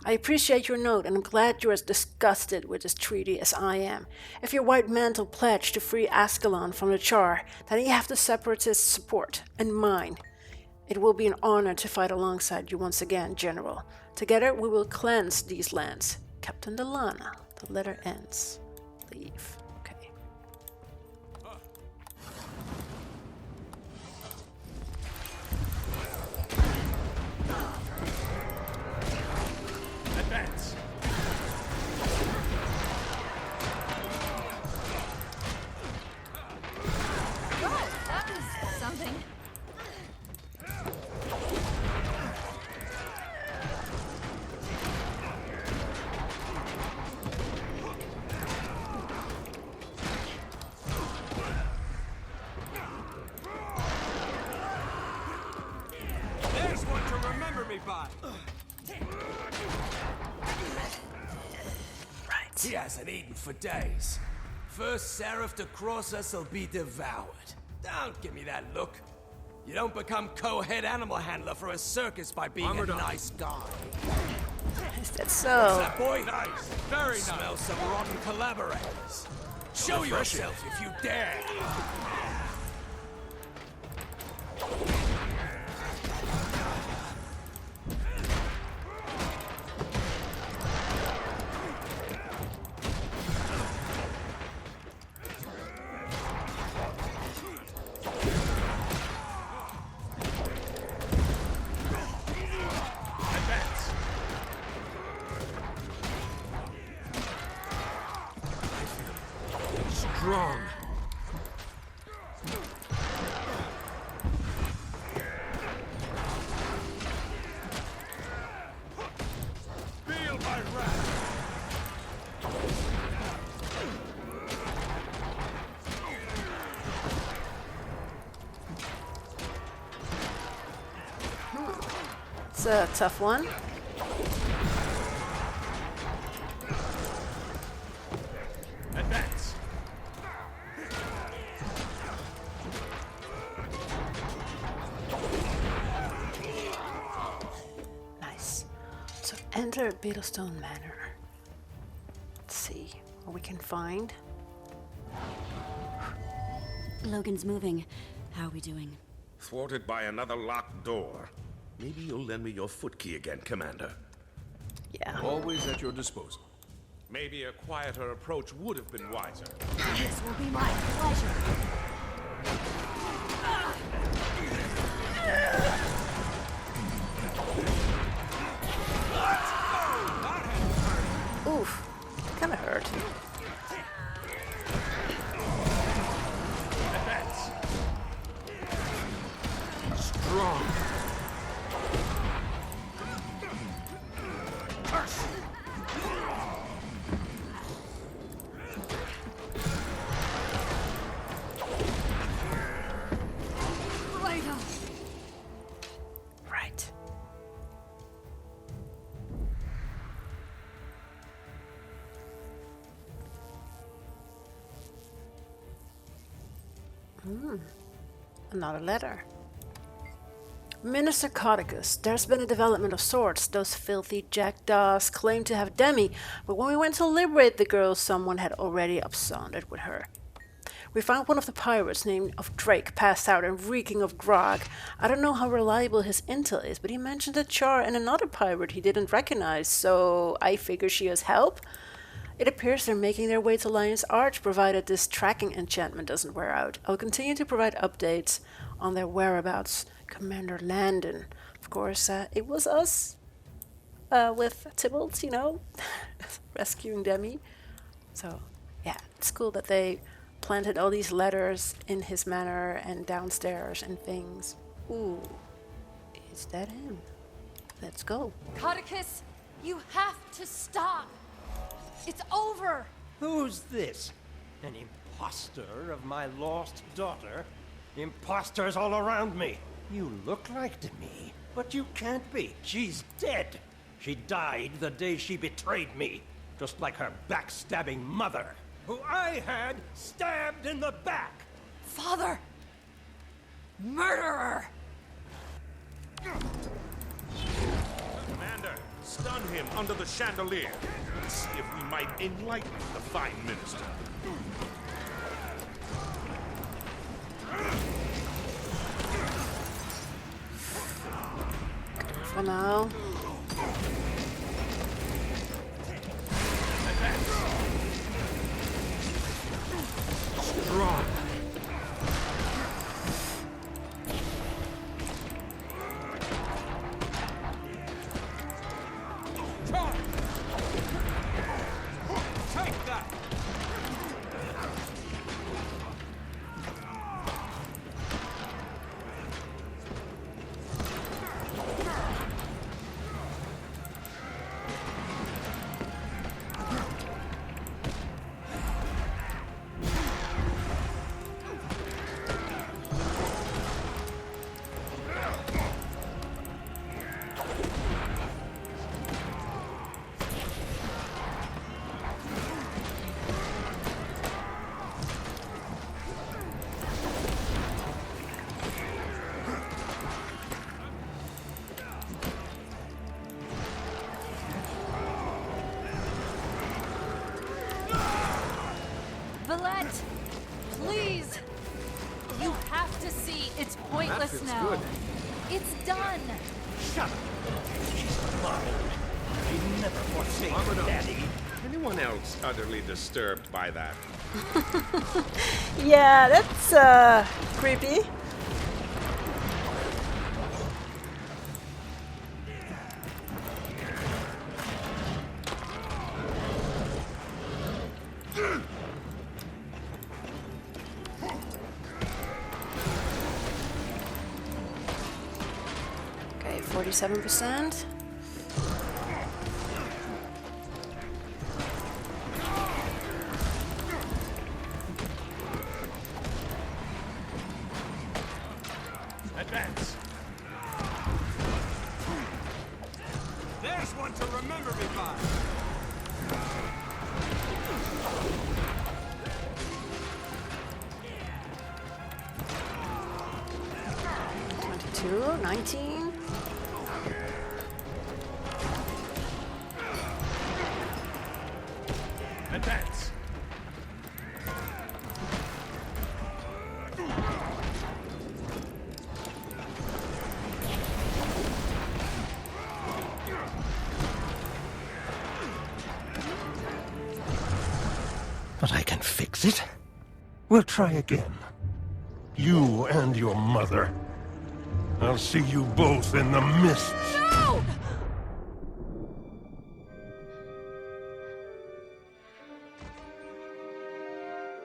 I appreciate your note, and I'm glad you're as disgusted with this treaty as I am. If your White Mantle pledged to free Ascalon from the Char, then you have the Separatists' support, and mine. It will be an honor to fight alongside you once again, General. Together we will cleanse these lands. Captain Delana. The letter ends. Leave. Okay. Advance. Oh, that was something. There's one to remember me by. Right. He hasn't eaten for days. First seraph to cross us will be devoured. Don't give me that look. You don't become co-head animal handler for a circus by being a nice guy. Is that so? What's that, boy? Nice. Very nice. Smell some rotten collaborators. Show yourself if you dare. Strong. Feel my wrath. It's a tough one. Advance. Nice. So enter Beetlestone Manor. Let's see what we can find. Logan's moving. How are we doing? Thwarted by another locked door. Maybe you'll lend me your foot key again, Commander. Yeah. Always at your disposal. Maybe a quieter approach would have been wiser. This will be my pleasure. Strong. Right. Another letter. Minister Caudecus, there's been a development of sorts. Those filthy jackdaws claim to have Demi, but when we went to liberate the girl, someone had already absconded with her. We found one of the pirates named of Drake passed out and reeking of grog. I don't know how reliable his intel is, but he mentioned a Char and another pirate he didn't recognize, so I figure she has help. It appears they're making their way to Lion's Arch, provided this tracking enchantment doesn't wear out. I'll continue to provide updates on their whereabouts. Commander Landon. Of course, it was us with Tybalt, you know, rescuing Demi. So, yeah, it's cool that they planted all these letters in his manor and downstairs and things. Ooh, is that him? Let's go. Caudecus, you have to stop. It's over. Who's this? An imposter of my lost daughter? Imposters all around me. You look like Demi, but you can't be. She's dead. She died the day she betrayed me, just like her backstabbing mother, who I had stabbed in the back. Father! Murderer! Commander, stun him under the chandelier. Let's see if we might enlighten the fine minister. For now. Strong. Take that! Valette, please! You have to see it's pointless feels now. good. It's done! Shut up. She's mine. You never forsake Daddy. Anyone else utterly disturbed by that? Yeah, that's creepy. Okay, 47%. Advance. There's one to remember me by. Two, 19. Advance. But I can fix it. We'll try again. You and your mother. I'll see you both in the mists. No!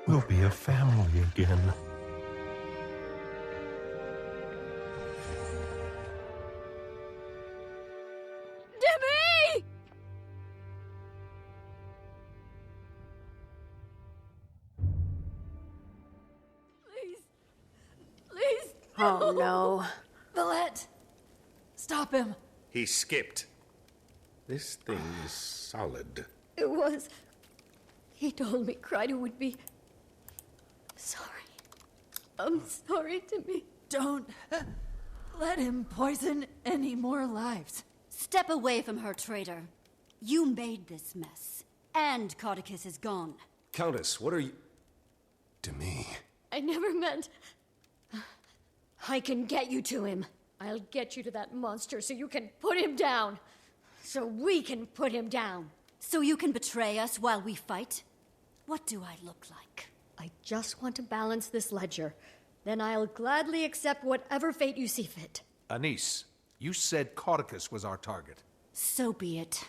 We'll be a family again. Oh no. Valette! Stop him! He skipped. This thing is solid. It was. He told me Kryta would be sorry. I'm sorry to me. Don't let him poison any more lives. Step away from her, traitor. You made this mess. And Caudecus is gone. Countess, what are you... to me? I never meant... I can get you to him. I'll get you to that monster so you can put him down. So we can put him down. So you can betray us while we fight? What do I look like? I just want to balance this ledger. Then I'll gladly accept whatever fate you see fit. Anise, you said Caudecus was our target. So be it.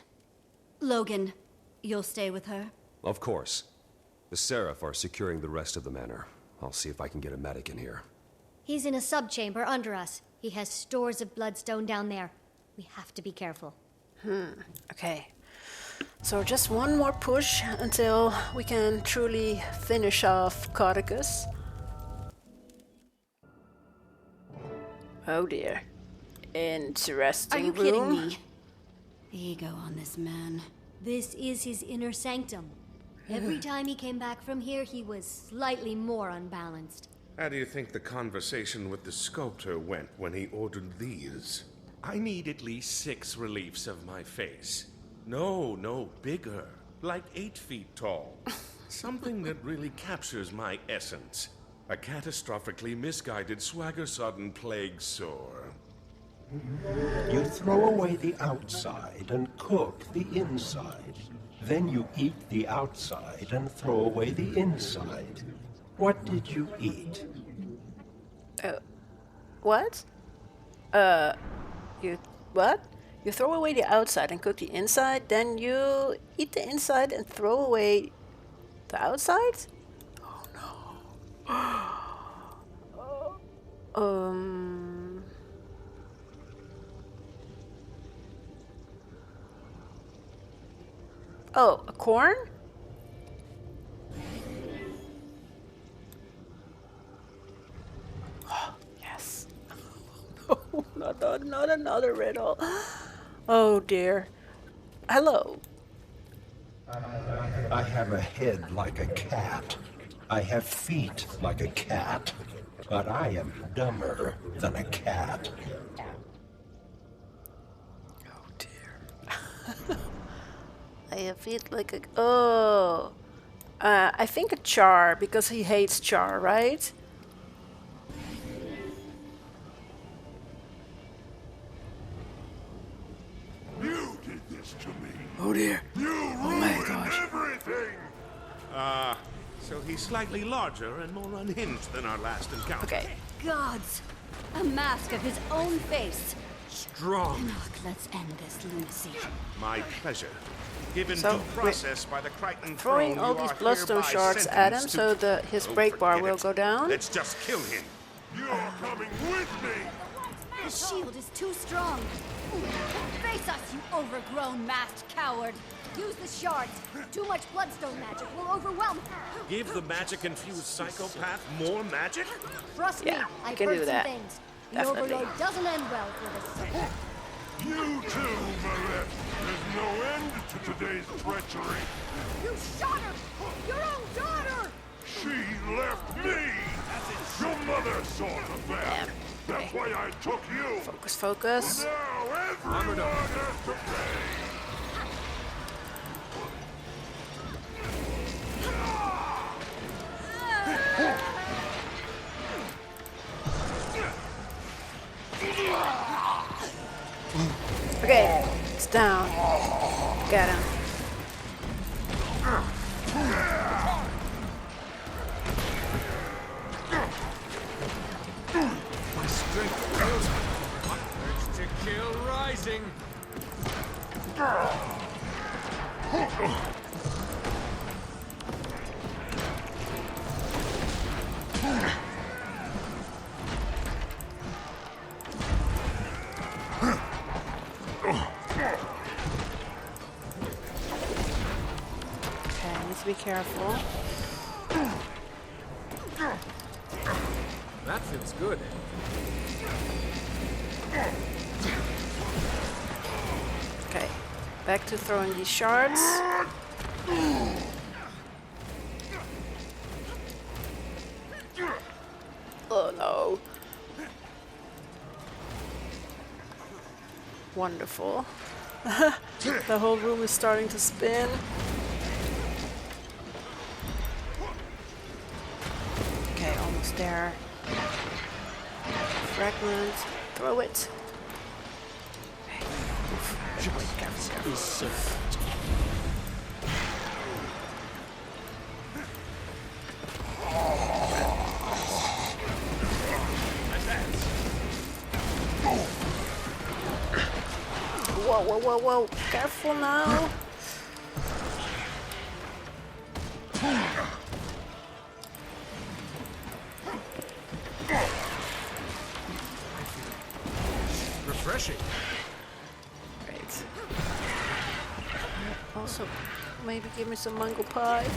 Logan, you'll stay with her? Of course. The Seraph are securing the rest of the manor. I'll see if I can get a medic in here. He's in a subchamber under us. He has stores of bloodstone down there. We have to be careful. Okay. So just one more push until we can truly finish off Caudecus. Oh dear. Interesting. Are you kidding room. me? Ego on this man. This is his inner sanctum. Every time he came back from here, he was slightly more unbalanced. How do you think the conversation with the sculptor went when he ordered these? I need at least 6 reliefs of my face. No, bigger. Like 8 feet tall. Something that really captures my essence. A catastrophically misguided, swagger-sodden plague sore. You throw away the outside and cook the inside. Then you eat the outside and throw away the inside. What did you eat? What? You what? You throw away the outside and cook the inside, then you eat the inside and throw away the outside? Oh no. Oh, a corn? Yes. No, not another riddle. Oh dear. Hello. I have a head like a cat. I have feet like a cat. But I am dumber than a cat. Oh dear. I have feet like a... Oh. I think a char, because he hates char, right? You did this to me. Oh dear. You Oh my ruined gosh. everything. So he's slightly larger and more unhinged than our last encounter. Okay. Gods! A mask of his own face. Strong. Enoch, let's end this lunacy. My pleasure. Given So, due process by the Krytan Throwing throne, all you these are bloodstone hereby shards at him sentenced so to... his Don't break bar forget will it. go down. Let's just kill him. You're coming with me. The shield is too strong. Face us, you overgrown masked coward. Use the shards. Too much bloodstone magic will overwhelm him. Give the magic-infused psychopath more magic? Trust Yeah, me, you I've can heard do some that. things. The Definitely. Overlord doesn't end well for this circle. You too, Valette. There's no end to today's treachery. You shot her! Your own daughter! She left me. Your mother saw the bad. That's why I took you. Focus, focus. Now everyone has to pay. Okay, it's down. Get him. My strength fails me. Urge to kill rising. Okay, need to be careful. That feels good. Okay, back to throwing these shards. Oh no. Wonderful. The whole room is starting to spin. Okay, almost there. Fragment. Throw it. Okay. Oof. Careful. Whoa, whoa, whoa, whoa. Careful now. Refreshing. Great. Also, maybe give me some mango pie.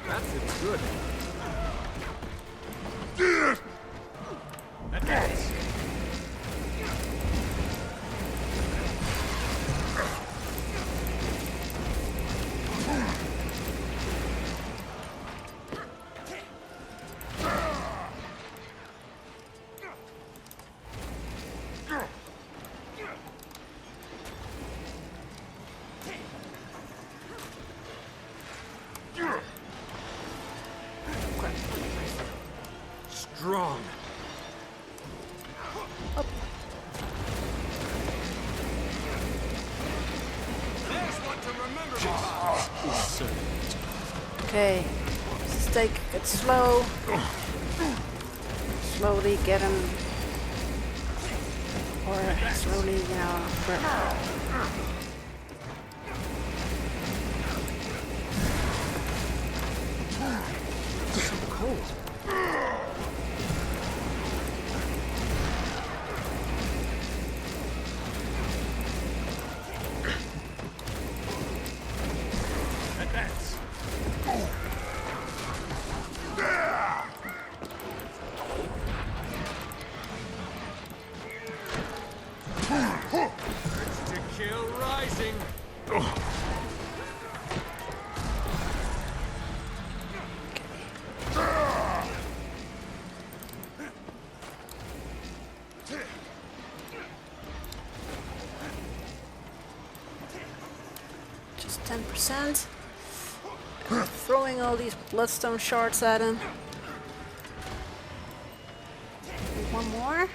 That feels good. Strong. Up. There's one to remember me. Okay. Just take it slow. Slowly get him. Or slowly, you know. So cold. Just 10%. Throwing all these bloodstone shards at him. One more.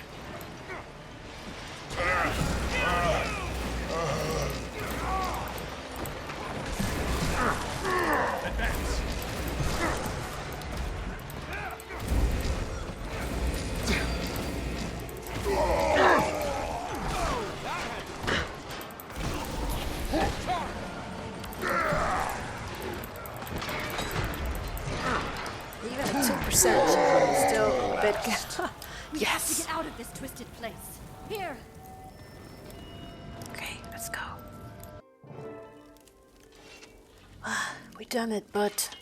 Even at 2%, still a bit. We Yes. have to get out of this twisted place. Here. Okay, let's go. We done it, but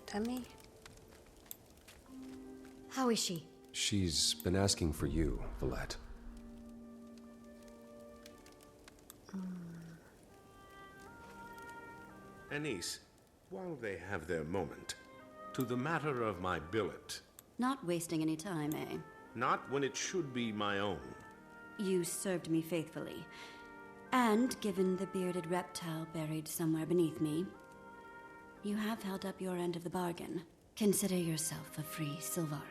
Demi? How is she? She's been asking for you, Valette. Anise, while they have their moment, to the matter of my billet. Not wasting any time, eh? Not when it should be my own. You served me faithfully. And given the bearded reptile buried somewhere beneath me, you have held up your end of the bargain. Consider yourself a free Sylvari.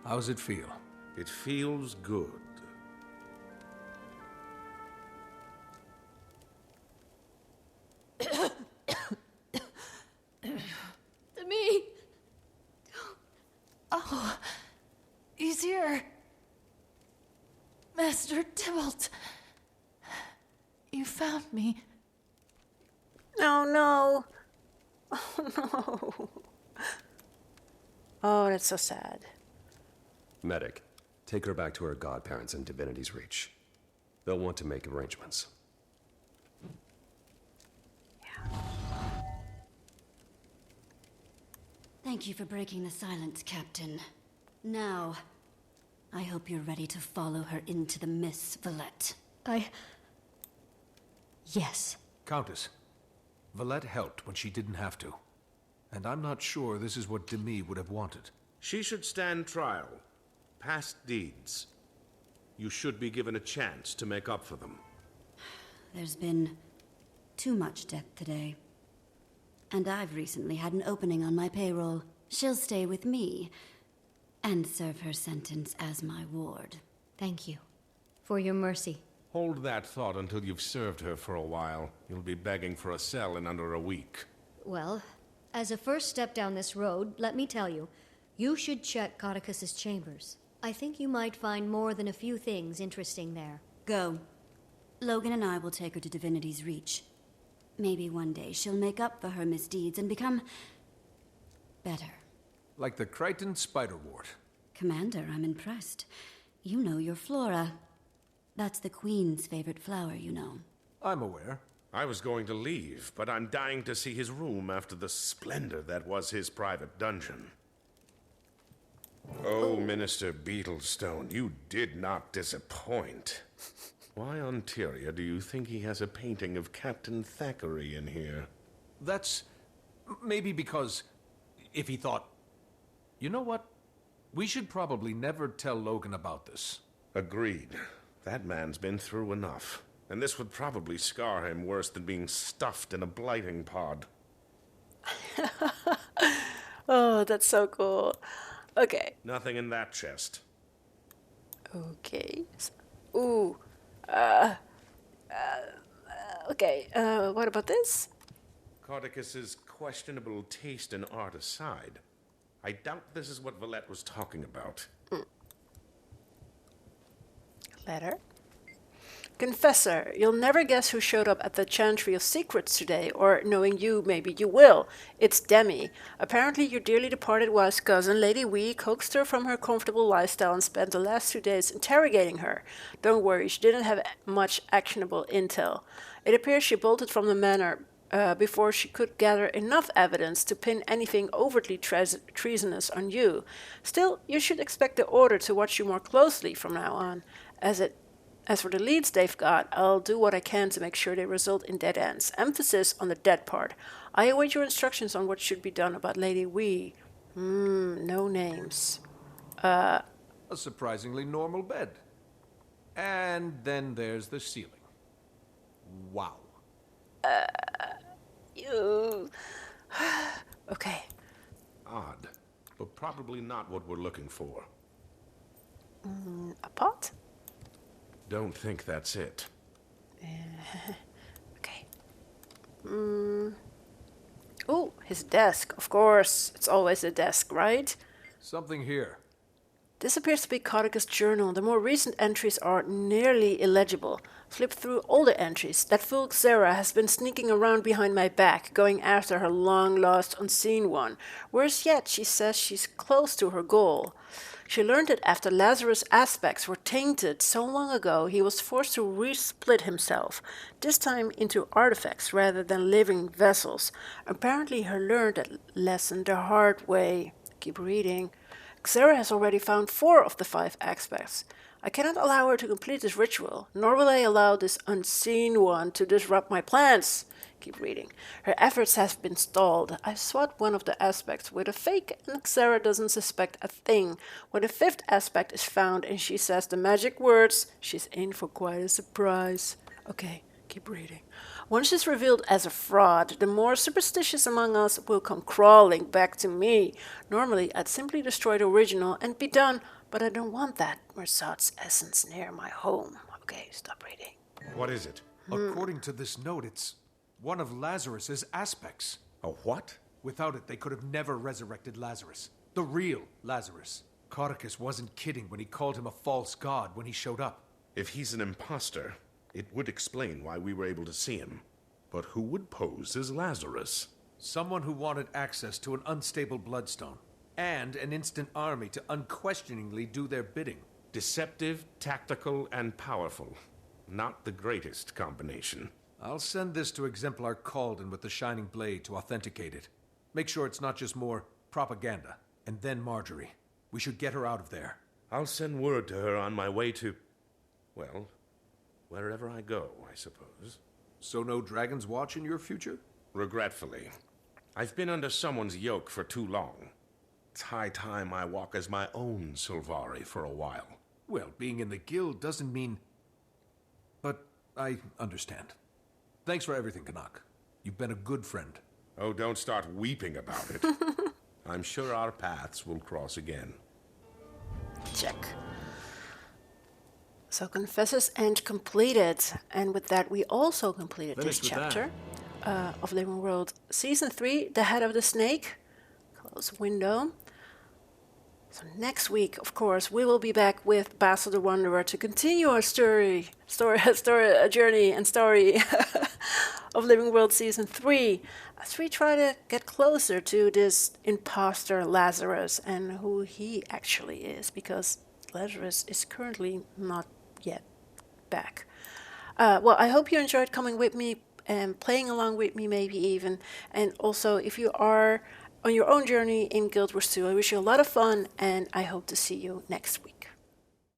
How's it feel? It feels good. To me. Oh, he's here. Master Tybalt. You found me. Oh no. Oh no. Oh, that's so sad. Medic, take her back to her godparents in Divinity's Reach. They'll want to make arrangements. Thank you for breaking the silence, Captain. Now, I hope you're ready to follow her into the Miss Valette. Yes. Countess, Valette helped when she didn't have to. And I'm not sure this is what Demi would have wanted. She should stand trial. Past deeds. You should be given a chance to make up for them. There's been too much death today. And I've recently had an opening on my payroll. She'll stay with me and serve her sentence as my ward. Thank you for your mercy. Hold that thought until you've served her for a while. You'll be begging for a cell in under a week. Well, as a first step down this road, let me tell you, you should check Caudecus's chambers. I think you might find more than a few things interesting there. Go. Logan and I will take her to Divinity's Reach. Maybe one day she'll make up for her misdeeds and become better. Like the Krytan spider wart. Commander, I'm impressed. You know your flora. That's the Queen's favorite flower, you know. I'm aware. I was going to leave, but I'm dying to see his room after the splendor that was his private dungeon. Oh, Minister Beetlestone, you did not disappoint. Why on TYRIA do you think he has a painting of Captain Thackeray in here? That's maybe because if he thought, you know what? We should probably never tell Logan about this. Agreed. That man's been through enough. And this would probably scar him worse than being stuffed in a blighting pod. Oh, that's so cool. Okay. Nothing in that chest. Okay. Ooh. Okay. What about this? Caudecus's questionable taste in art aside, I doubt this is what Valette was talking about. Letter. Confessor, you'll never guess who showed up at the Chantry of Secrets today, or knowing you, maybe you will. It's Demi. Apparently your dearly departed wife's cousin, Lady Wee, coaxed her from her comfortable lifestyle and spent the last 2 days interrogating her. Don't worry, she didn't have much actionable intel. It appears she bolted from the manor before she could gather enough evidence to pin anything overtly treasonous on you. Still, you should expect the Order to watch you more closely from now on. As for the leads they've got, I'll do what I can to make sure they result in dead ends. Emphasis on the dead part. I await your instructions on what should be done about Lady Wee. No names. A surprisingly normal bed. And then there's the ceiling. Wow. Okay. Odd, but probably not what we're looking for. A pot? Don't think that's it. Okay. Oh, his desk. Of course. It's always a desk, right? Something here. This appears to be Caudecus' journal. The more recent entries are nearly illegible. Flip through older entries. That fool Xera has been sneaking around behind my back, going after her long-lost unseen one. Worse yet, she says she's close to her goal. She learned that after Lazarus' aspects were tainted so long ago, he was forced to resplit himself, this time into artifacts rather than living vessels. Apparently her learned that lesson the hard way. Keep reading. Xera has already found 4 of the 5 aspects. I cannot allow her to complete this ritual, nor will I allow this unseen one to disrupt my plans. Keep reading. Her efforts have been stalled. I swapped one of the aspects with a fake, and Xera doesn't suspect a thing. When the 5th aspect is found and she says the magic words, she's in for quite a surprise. Okay, keep reading. Once she's revealed as a fraud, the more superstitious among us will come crawling back to me. Normally, I'd simply destroy the original and be done, but I don't want that Mersat's essence near my home. Okay, stop reading. What is it? According to this note, it's one of Lazarus's aspects. A what? Without it, they could have never resurrected Lazarus. The real Lazarus. Caudecus wasn't kidding when he called him a false god when he showed up. If he's an imposter, it would explain why we were able to see him. But who would pose as Lazarus? Someone who wanted access to an unstable bloodstone, and an instant army to unquestioningly do their bidding. Deceptive, tactical, and powerful. Not the greatest combination. I'll send this to Exemplar Calden with the Shining Blade to authenticate it. Make sure it's not just more propaganda, and then Marjorie. We should get her out of there. I'll send word to her on my way to... well, wherever I go, I suppose. So no Dragon's Watch in your future? Regretfully. I've been under someone's yoke for too long. It's high time I walk as my own Sylvari for a while. Well, being in the guild doesn't mean... But I understand. Thanks for everything, Canuck. You've been a good friend. Oh, don't start weeping about it. I'm sure our paths will cross again. Check. So Confessor's End completed, and with that we also completed this chapter of Living World Season 3, The Head of the Snake. Close window. So next week, of course, we will be back with Basil the Wanderer to continue our journey and story of Living World Season 3, as we try to get closer to this imposter Lazarus and who he actually is, because Lazarus is currently not yet back. Well, I hope you enjoyed coming with me and playing along with me, maybe even. And also, if you are on your own journey in Guild Wars 2, I wish you a lot of fun, and I hope to see you next week.